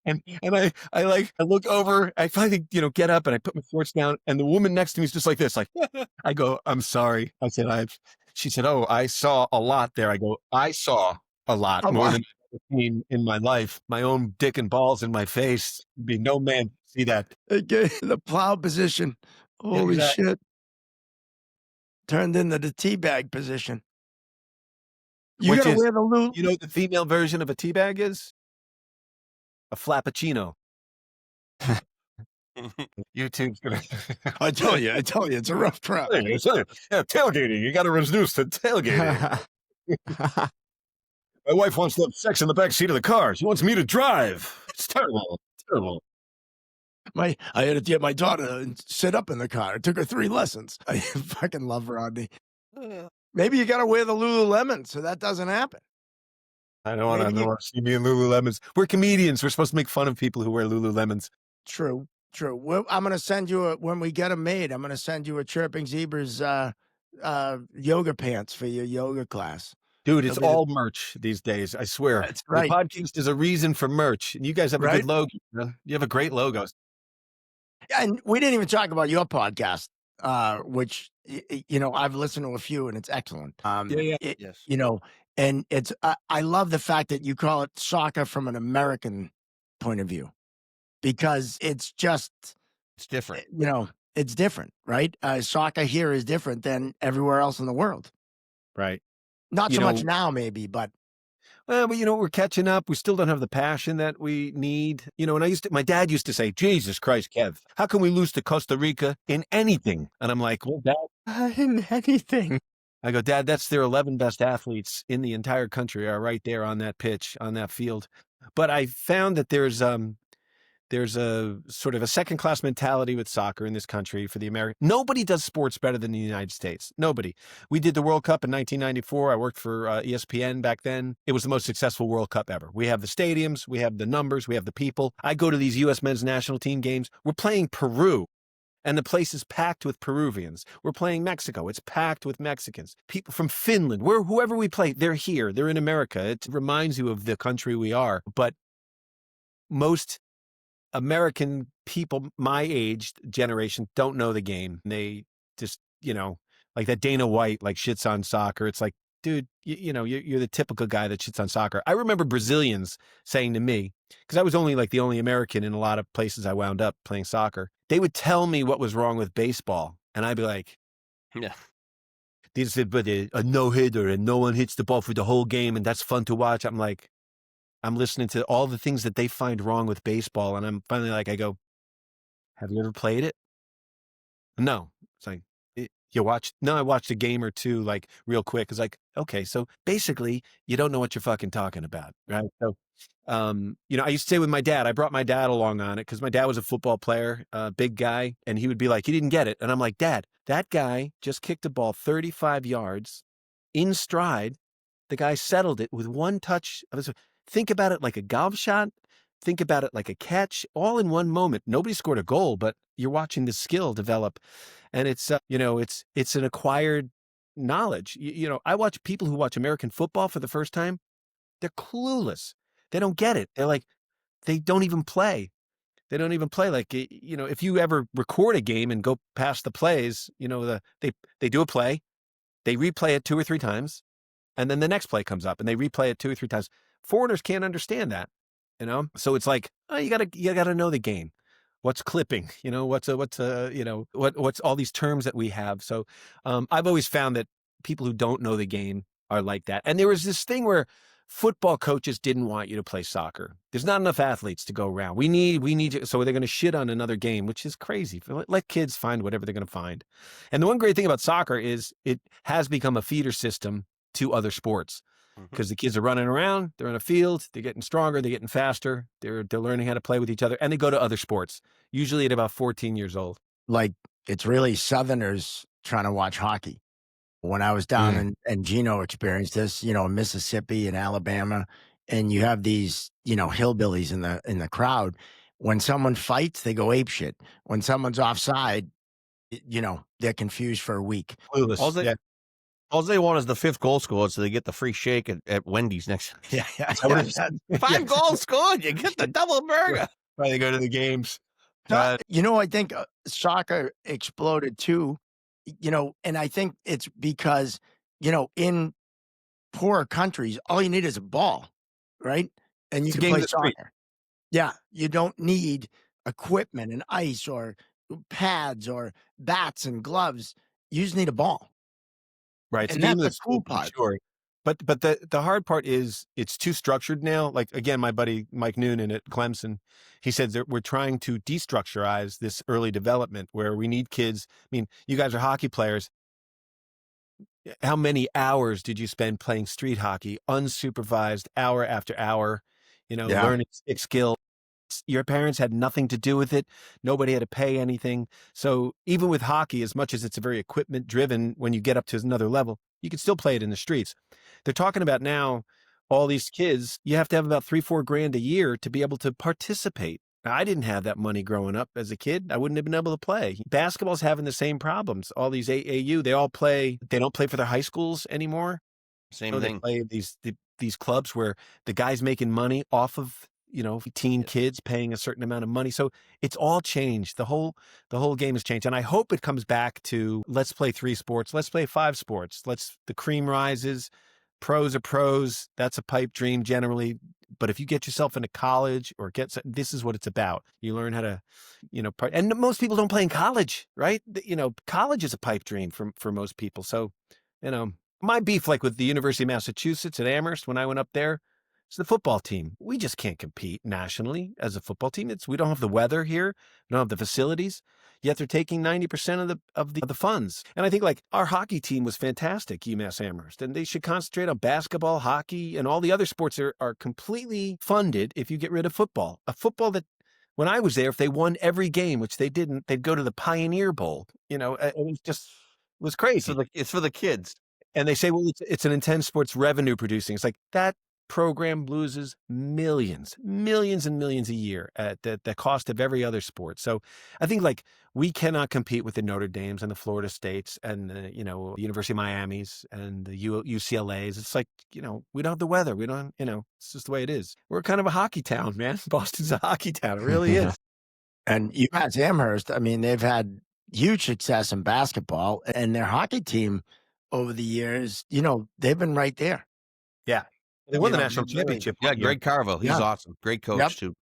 and I look over, I finally, get up and I put my shorts down, and the woman next to me is just like this, like, I go, I'm sorry. I said, she said, oh, I saw a lot there. I go, I saw a lot more than I've ever seen in my life. My own dick and balls in my face. Be no man see that. Again, the plow position. Holy shit. Turned into the teabag position. You gotta wear the loop. You know what the female version of a teabag is? A flappuccino. YouTube's gonna. I tell you, it's a rough crowd. Tailgating. You got to reduce to tailgating. My wife wants to have sex in the back seat of the car. She wants me to drive. It's terrible. Terrible. I had to get my daughter to sit up in the car. It took her 3 lessons. I fucking love Rodney. Maybe you got to wear the Lululemon so that doesn't happen. I don't want to see me in Lululemons. We're comedians. We're supposed to make fun of people who wear Lululemons. True. Well, I'm going to send you when we get them made, I'm going to send you a Chirping Zebras yoga pants for your yoga class. Dude, it's all merch these days. I swear. That's right. The podcast is a reason for merch. And you guys have a good logo. You have a great logo. And we didn't even talk about your podcast, which, I've listened to a few and it's excellent. Yes. And it's, I love the fact that you call it soccer from an American point of view, because it's different. It's different, right? Soccer here is different than everywhere else in the world. Right. Not so much now, maybe, but. Well, but we're catching up. We still don't have the passion that we need. And my dad used to say, Jesus Christ, Kev, how can we lose to Costa Rica in anything? And I'm like, well, Dad. In anything. I go, Dad, that's their 11 best athletes in the entire country are right there on that pitch, on that field. But I found that there's a sort of a second-class mentality with soccer in this country for the American. Nobody does sports better than the United States. Nobody. We did the World Cup in 1994. I worked for ESPN back then. It was the most successful World Cup ever. We have the stadiums. We have the numbers. We have the people. I go to these U.S. men's national team games. We're playing Peru, and the place is packed with Peruvians. We're playing Mexico. It's packed with Mexicans. People from Finland. Whoever we play, they're here. They're in America. It reminds you of the country we are. But most American people my age generation don't know the game. They just, like that Dana White, like shits on soccer. It's like, dude, you're the typical guy that shits on soccer. I remember Brazilians saying to me, because I was only like the only American in a lot of places I wound up playing soccer. They would tell me what was wrong with baseball. And I'd be like, yeah. They said, but a no-hitter and no one hits the ball for the whole game. And that's fun to watch. I'm like, I'm listening to all the things that they find wrong with baseball. And I'm finally like, I go, have you ever played it? No. It's like, you watched? No, I watched a game or two, like real quick. It's like, okay, so basically you don't know what you're fucking talking about. Right. So, I used to say with my dad, I brought my dad along on it because my dad was a football player, big guy. And he would be like, you didn't get it. And I'm like, Dad, that guy just kicked a ball 35 yards in stride. The guy settled it with one touch of his. Think about it like a golf shot. Think about it like a catch, all in one moment. Nobody scored a goal, but you're watching the skill develop. And it's, it's an acquired knowledge. I watch people who watch American football for the first time. They're clueless. They don't get it. They're like, they don't even play. They don't even play. Like, if you ever record a game and go past the plays, they do a play, they replay it 2 or 3 times, and then the next play comes up and they replay it 2 or 3 times. Foreigners can't understand that, So it's like, oh, you gotta know the game. What's clipping? What's all these terms that we have. So I've always found that people who don't know the game are like that. And there was this thing where football coaches didn't want you to play soccer. There's not enough athletes to go around. We need you. So they're going to shit on another game, which is crazy. Let kids find whatever they're going to find. And the one great thing about soccer is it has become a feeder system to other sports. Because the kids are running around, they're on a field, they're getting stronger, they're getting faster, they're learning how to play with each other, and they go to other sports, usually at about 14 years old. Like, it's really Southerners trying to watch hockey. When I was down and Gino experienced this, in Mississippi and Alabama, and you have these, hillbillies in the crowd. When someone fights, they go apeshit. When someone's offside, they're confused for a week. Clueless. All they want is the 5th goal scored so they get the free shake at Wendy's next. Yeah. 5 goals scored, you get the double burger. Why they go to the games. I think soccer exploded too, and I think it's because, in poorer countries, all you need is a ball, right? And you can play soccer. Yeah, you don't need equipment and ice or pads or bats and gloves. You just need a ball. Right. And that's the cool part. Sure. But the hard part is it's too structured now. Like, again, my buddy Mike Noonan at Clemson, he said that we're trying to destructurize this early development where we need kids. I mean, you guys are hockey players. How many hours did you spend playing street hockey, unsupervised, hour after hour, learning skill? Your parents had nothing to do with it. Nobody had to pay anything. So even with hockey, as much as it's a very equipment driven, when you get up to another level, you can still play it in the streets. They're talking about now all these kids, you have to have about $3-4 grand a year to be able to participate. Now, I didn't have that money growing up as a kid. I wouldn't have been able to play. Basketball's having the same problems. All these AAU, they don't play for their high schools anymore. Same thing. They play these clubs where the guy's making money off of, teen kids paying a certain amount of money. So it's all changed. The whole game has changed. And I hope it comes back to, let's play 3 sports. Let's play 5 sports. The cream rises. Pros are pros. That's a pipe dream generally. But if you get yourself into college or this is what it's about. You learn how to, and most people don't play in college, right? College is a pipe dream for most people. So, my beef, like with the University of Massachusetts at Amherst, when I went up there, it's the football team. We just can't compete nationally as a football team. We don't have the weather here. We don't have the facilities. Yet they're taking 90% of the funds. And I think like our hockey team was fantastic, UMass Amherst, and they should concentrate on basketball, hockey, and all the other sports are completely funded if you get rid of football. A football that, when I was there, if they won every game, which they didn't, they'd go to the Pioneer Bowl. It was crazy. It's for the kids. And they say, well, it's an intense sports revenue producing. It's like that program loses millions and millions a year at the cost of every other sport. So I think like we cannot compete with the Notre Dames and the Florida States and the University of Miami's and the UCLA's. It's like, we don't have the weather. We don't, it's just the way it is. We're kind of a hockey town, man. Boston's a hockey town. It really is. And UMass Amherst, I mean, they've had huge success in basketball, and their hockey team over the years, they've been right there. Yeah. They won the national championship. Yeah, Greg Carvo. He's awesome. Great coach, too.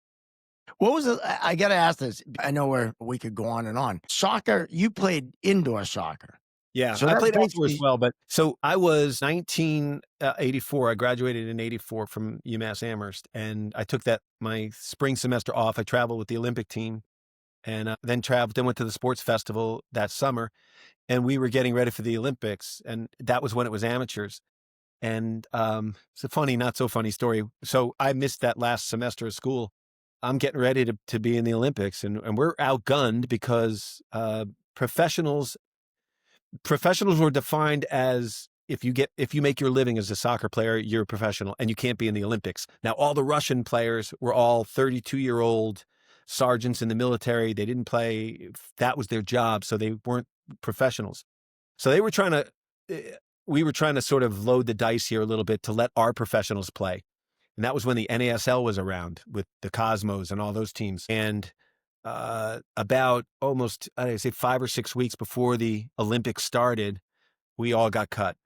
What was it? I got to ask this. I know we could go on and on. Soccer, you played indoor soccer. Yeah, so I played outdoor as well. But so I was 1984. I graduated in 84 from UMass Amherst. And I took my spring semester off. I traveled with the Olympic team and then went to the sports festival that summer. And we were getting ready for the Olympics. And that was when it was amateurs. And it's a funny, not so funny story. So I missed that last semester of school. I'm getting ready to be in the Olympics, and we're outgunned because professionals were defined as if you make your living as a soccer player, you're a professional, and you can't be in the Olympics. Now, all the Russian players were all 32-year-old sergeants in the military. They didn't play. That was their job, so they weren't professionals. So they were trying to. We were trying to sort of load the dice here a little bit to let our professionals play. And that was when the NASL was around with the Cosmos and all those teams. And about almost, I'd say 5 or 6 weeks before the Olympics started, we all got cut,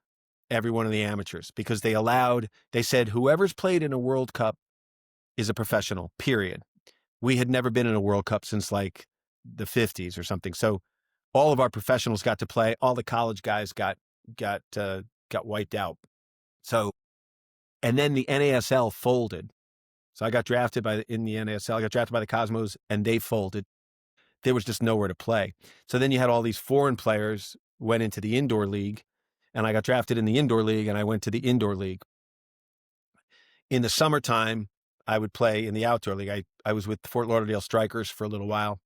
every one of the amateurs, because they said whoever's played in a World Cup is a professional, period. We had never been in a World Cup since like the 50s or something. So all of our professionals got to play. All the college guys got wiped out. So, and then the NASL folded. So I got drafted in the NASL. I got drafted by the Cosmos, and they folded. There was just nowhere to play. So then you had all these foreign players went into the indoor league, and I got drafted in the indoor league, and I went to the indoor league. In the summertime, I would play in the outdoor league. I was with the Fort Lauderdale Strikers for a little while.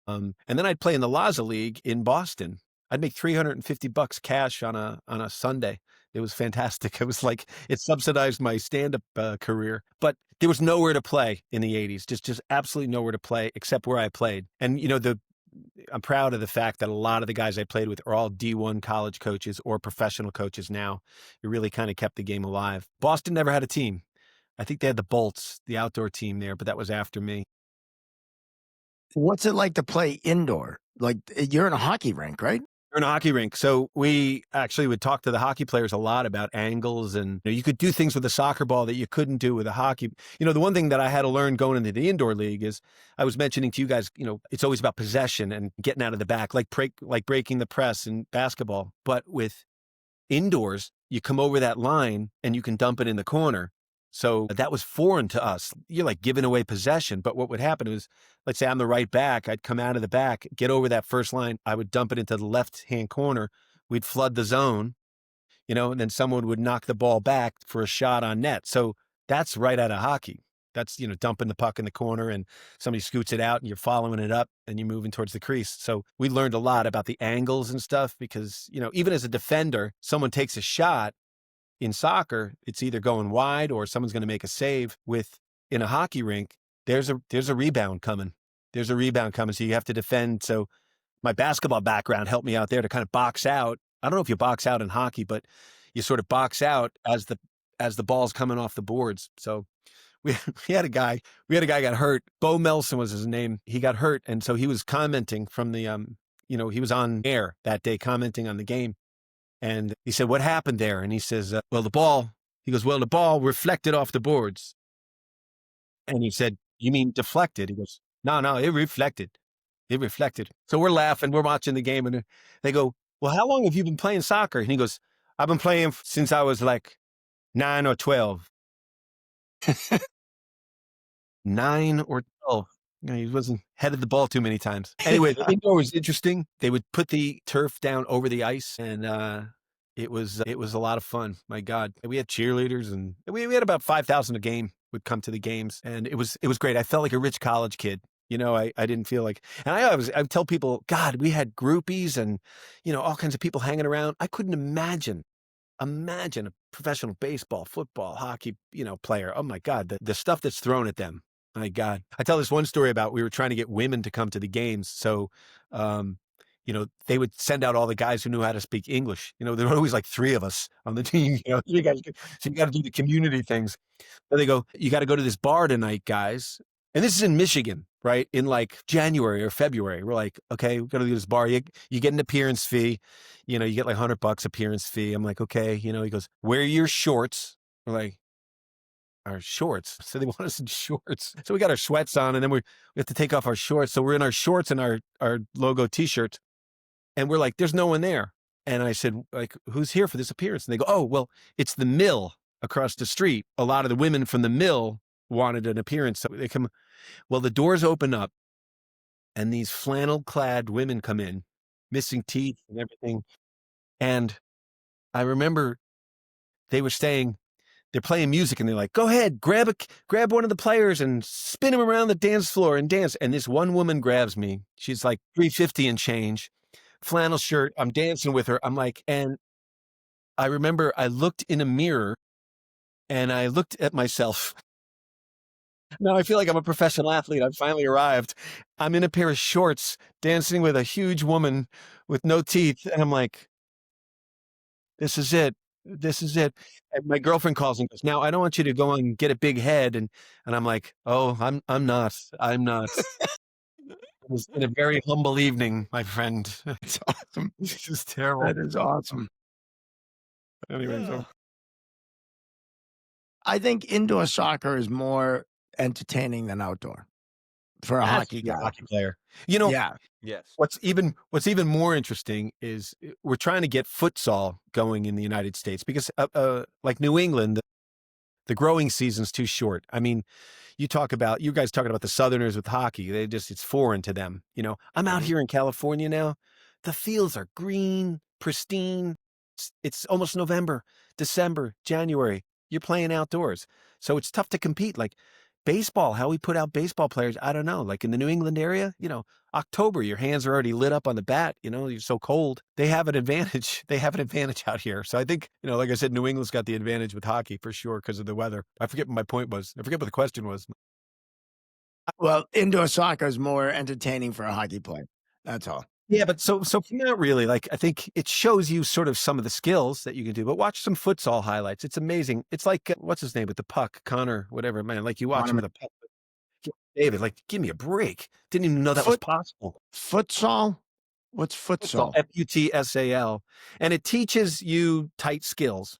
And then I'd play in the Laza League in Boston. I'd make $350 cash on a Sunday. It was fantastic. It was like, it subsidized my stand-up career. But there was nowhere to play in the 80s, just absolutely nowhere to play except where I played. And, I'm proud of the fact that a lot of the guys I played with are all D1 college coaches or professional coaches now. It really kind of kept the game alive. Boston never had a team. I think they had the Bolts, the outdoor team there, but that was after me. What's it like to play indoor? Like, you're in a hockey rink, right? We're in a hockey rink. So we actually would talk to the hockey players a lot about angles, and you could do things with a soccer ball that you couldn't do with a hockey. The one thing that I had to learn going into the indoor league is I was mentioning to you guys, it's always about possession and getting out of the back, like breaking the press in basketball. But with indoors, you come over that line and you can dump it in the corner. So that was foreign to us. You're like giving away possession. But what would happen was, let's say I'm the right back. I'd come out of the back, get over that first line. I would dump it into the left-hand corner. We'd flood the zone, and then someone would knock the ball back for a shot on net. So that's right out of hockey. That's, dumping the puck in the corner and somebody scoots it out and you're following it up and you're moving towards the crease. So we learned a lot about the angles and stuff because, even as a defender, someone takes a shot. in soccer, it's either going wide or someone's going to make a save. In a hockey rink, there's a rebound coming. There's a rebound coming, so you have to defend. So my basketball background helped me out there to kind of box out. I don't know if you box out in hockey, but you sort of box out as the ball's coming off the boards. So we had a guy got hurt. Bo Melson was his name. He got hurt, and so he was commenting from the he was on air that day commenting on the game. And he said, "What happened there?" And he says, the ball reflected off the boards." And he said, "You mean deflected?" He goes, No, it reflected. It reflected. So we're laughing. We're watching the game. And they go, "Well, how long have you been playing soccer?" And he goes, "I've been playing since I was like 9 or 12. 9 or 12. He wasn't headed the ball too many times. Anyway, the indoor was interesting. They would put the turf down over the ice, and it was a lot of fun. My God, we had cheerleaders, and we had about 5,000 a game would come to the games, and it was great. I felt like a rich college kid. I didn't feel like, and I tell people, God, we had groupies and all kinds of people hanging around. I couldn't imagine a professional baseball, football, hockey, player. Oh my God, the stuff that's thrown at them. My God. I tell this one story about we were trying to get women to come to the games. So, they would send out all the guys who knew how to speak English. There were always like 3 of us on the team. So you got to do the community things. So they go, "You got to go to this bar tonight, guys." And this is in Michigan, right? In like January or February. We're like, okay, we got to do this bar. You get an appearance fee. You get like $100 appearance fee. I'm like, okay. He goes, "Wear your shorts." We're like, "Our shorts?" So they want us in shorts. So we got our sweats on, and then we have to take off our shorts. So we're in our shorts and our logo T-shirts. And we're like, "There's no one there." And I said, like, "Who's here for this appearance?" And they go, "Oh, well, it's the mill across the street. A lot of the women from the mill wanted an appearance." So they come. Well, the doors open up, and these flannel-clad women come in, missing teeth and everything. And I remember they're playing music, and they're like, "Go ahead, grab one of the players and spin him around the dance floor and dance." And this one woman grabs me. She's like 350 and change, flannel shirt. I'm dancing with her. I'm like, and I remember I looked in a mirror, and I looked at myself. Now I feel like I'm a professional athlete. I've finally arrived. I'm in a pair of shorts dancing with a huge woman with no teeth. And I'm like, this is it. This is it. And my girlfriend calls and goes, "Now I don't want you to go and get a big head." And I'm like, "Oh, I'm not. I'm not." It was a very humble evening, my friend. It's awesome. This is terrible. That is awesome. Anyway, so I think indoor soccer is more entertaining than outdoor for a hockey guy. Hockey player. Yeah. Yes. What's even more interesting is we're trying to get futsal going in the United States because like New England, the growing season's too short. I mean, you guys talking about the Southerners with hockey. It's foreign to them. I'm out here in California now. The fields are green, pristine. It's almost November, December, January. You're playing outdoors. So it's tough to compete. Like baseball, how we put out baseball players, I don't know. Like in the New England area, October, your hands are already lit up on the bat. You're so cold. They have an advantage. They have an advantage out here. So I think, like I said, New England's got the advantage with hockey for sure because of the weather. I forget what my point was. I forget what the question was. Well, indoor soccer is more entertaining for a hockey player. That's all. Yeah, but so not really. Like I think it shows you sort of some of the skills that you can do. But watch some futsal highlights. It's amazing. It's like what's his name with the puck, Connor, whatever. Man, like you watch him with a puck. David, like give me a break. Didn't even know that was possible. Futsal? What's futsal? Futsal, and it teaches you tight skills.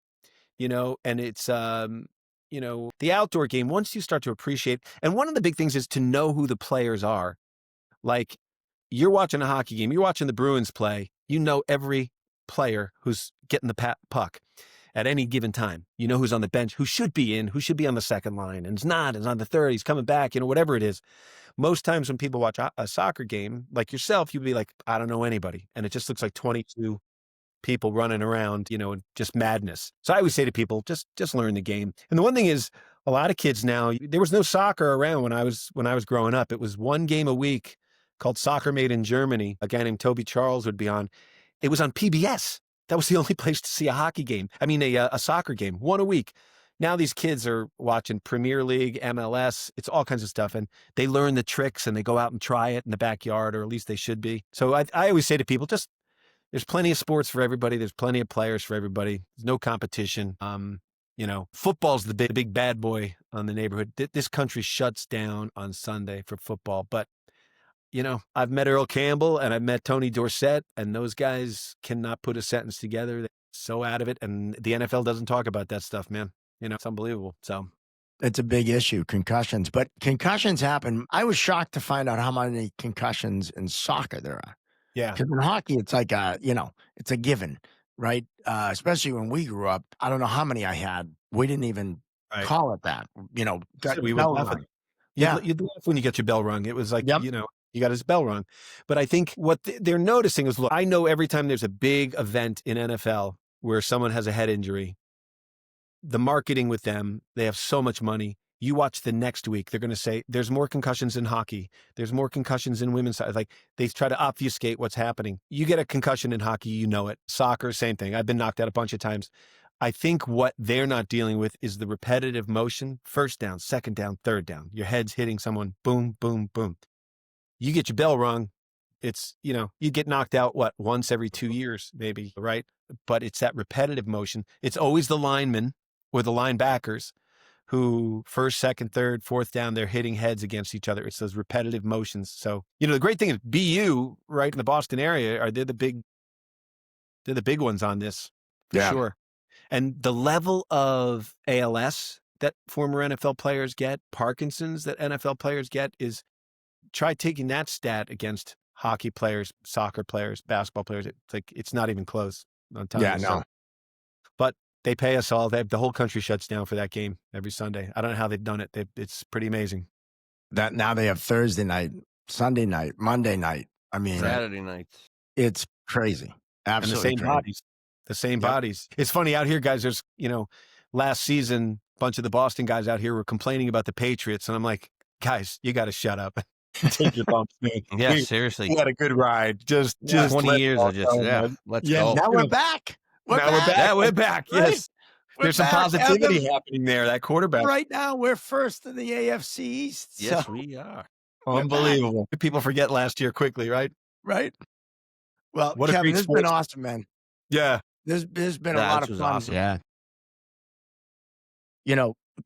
And it's the outdoor game. Once you start to appreciate, and one of the big things is to know who the players are. Like. You're watching a hockey game. You're watching the Bruins play. You know every player who's getting the puck at any given time. You know who's on the bench, who should be in, who should be on the second line, and is on the third. He's coming back, whatever it is. Most times when people watch a soccer game, like yourself, you'd be like, I don't know anybody. And it just looks like 22 people running around, just madness. So I always say to people, just learn the game. And the one thing is, a lot of kids now, there was no soccer around when I was growing up. It was one game a week called Soccer Made in Germany. A guy named Toby Charles would be on. It was on PBS. That was the only place to see a hockey game. I mean, a soccer game, one a week. Now these kids are watching Premier League, MLS, it's all kinds of stuff. And they learn the tricks and they go out and try it in the backyard, or at least they should be. So I always say to people, there's plenty of sports for everybody. There's plenty of players for everybody. There's no competition. Football's the big bad boy on the neighborhood. This country shuts down on Sunday for football. But, I've met Earl Campbell and I've met Tony Dorsett, and those guys cannot put a sentence together. They're so out of it. And the NFL doesn't talk about that stuff, man. It's unbelievable. So it's a big issue, concussions. But concussions happen. I was shocked to find out how many concussions in soccer there are. Yeah. Because in hockey, it's like it's a given, right? Especially when we grew up. I don't know how many I had. We didn't even call it that. We would laugh at it. You'd laugh when you get your bell rung. It was like, you got his bell rung. But I think what they're noticing is, look, I know every time there's a big event in NFL where someone has a head injury, the marketing with them, they have so much money. You watch the next week, they're going to say, there's more concussions in hockey. There's more concussions in women's side. Like, they try to obfuscate what's happening. You get a concussion in hockey, you know it. Soccer, same thing. I've been knocked out a bunch of times. I think what they're not dealing with is the repetitive motion. First down, second down, third down. Your head's hitting someone. Boom, boom, boom. You get your bell rung. It's, you get knocked out, once every 2 years, maybe, right? But it's that repetitive motion. It's always the linemen or the linebackers who first, second, third, fourth down, they're hitting heads against each other. It's those repetitive motions. So, the great thing is BU, right in the Boston area, they're the big ones on this, for sure. And the level of ALS that former NFL players get, Parkinson's that NFL players get, is try taking that stat against hockey players, soccer players, basketball players. It's not even close. On time. Yeah, no. But they pay us all. The whole country shuts down for that game every Sunday. I don't know how they've done it. It's pretty amazing. That now they have Thursday night, Sunday night, Monday night. I mean, Saturday nights. It's crazy. Absolutely. And the same bodies. The same bodies. It's funny out here, guys. There's, last season, a bunch of the Boston guys out here were complaining about the Patriots. And I'm like, guys, you got to shut up. Take your bumps, man. Yeah, seriously. We had a good ride. Just 20 years of let's go. Now we're back. We're back. Right? Yes. There's some positivity happening there. That quarterback. Right now, we're first in the AFC East. Yes, we are. Unbelievable. People forget last year quickly, right? Right. Well, What Kevin, this has been awesome, man. Yeah. There's been a lot of fun. Awesome. Yeah.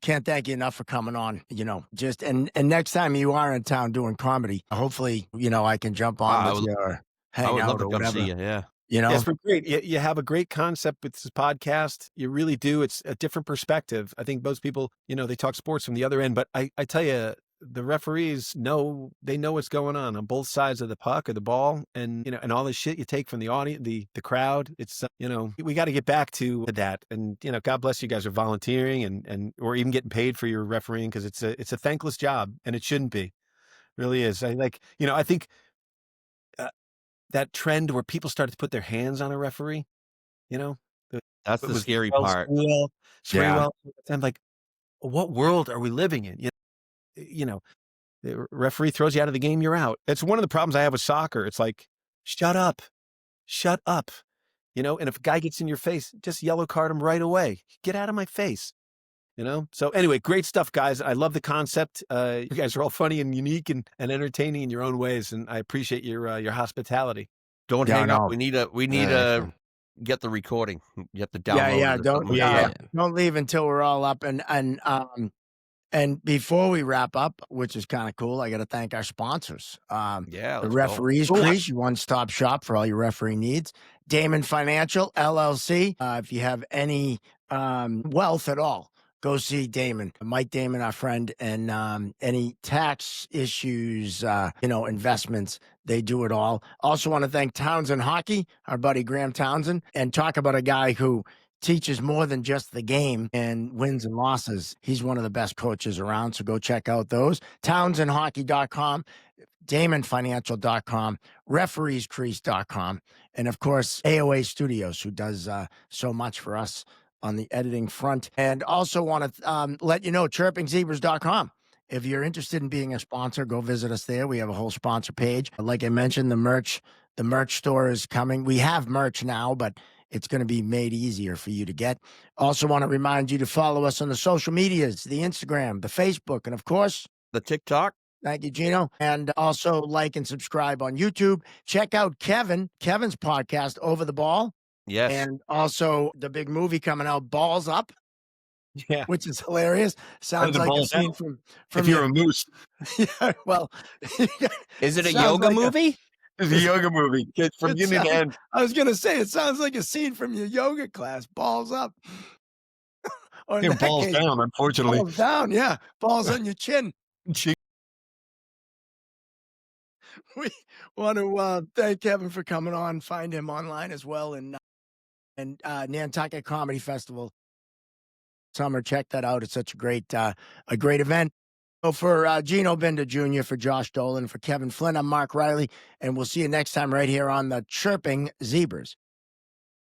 Can't thank you enough for coming on. And next time you are in town doing comedy, hopefully, I can jump on with you or hang I would out love or to come whatever. see you. Yeah. It's been great. You have a great concept with this podcast. You really do. It's a different perspective. I think most people, they talk sports from the other end, but I tell you, the referees know what's going on both sides of the puck or the ball, and and all the shit you take from the audience, the crowd. It's we got to get back to that, and God bless you guys for volunteering and or even getting paid for your refereeing, because it's a thankless job, and it shouldn't be. It really is. I think that trend where people started to put their hands on a referee, That's the scary part. I'm like, what world are we living in? The referee throws you out of the game, you're out. It's one of the problems I have with soccer. It's like, shut up. And if a guy gets in your face, just yellow card him right away. Get out of my face. So anyway, great stuff, guys. I love the concept. You guys are all funny and unique and entertaining in your own ways, and I appreciate your hospitality. Don't hang up. We need to get the recording. You have to download it. Don't leave until we're all up. And before we wrap up, which is kind of cool, I got to thank our sponsors. The Referees Crease, your one-stop shop for all your referee needs. Damon Financial, LLC. If you have any wealth at all, go see Damon. Mike Damon, our friend, and any tax issues, investments, they do it all. Also want to thank Townsend Hockey, our buddy Graham Townsend, and talk about a guy who teaches more than just the game and wins and losses. He's one of the best coaches around, so go check out those. TownsendHockey.com, DamonFinancial.com, RefereesCrease.com, and of course, AOA Studios, who does so much for us on the editing front. And also want to let you know, ChirpingZebras.com. If you're interested in being a sponsor, go visit us there. We have a whole sponsor page. Like I mentioned, the merch store is coming. We have merch now, but it's going to be made easier for you to get. Also want to remind you to follow us on the social medias, the Instagram, the Facebook, and of course, The TikTok. thank you, Gino. And also like and subscribe on YouTube. Check out Kevin's podcast, Over the Ball. Yes. And also the big movie coming out, Balls Up. Yeah. Which is hilarious. Sounds like a scene from if you're a moose. Yeah, well, Is it a sounds yoga like movie? It's a yoga movie. It's from It beginning to sounds- end. I was gonna say it sounds like a scene from your yoga class. Balls up, or in Your that balls case, down, unfortunately. balls down. Yeah, balls on your chin. We want to thank Kevin for coming on. Find him online as well, and Nantucket Comedy Festival summer. Check that out. It's such a great event. So for Gino Binda Jr., for Josh Dolan, for Kevin Flynn, I'm Mark Riley, and we'll see you next time right here on the Chirping Zebras.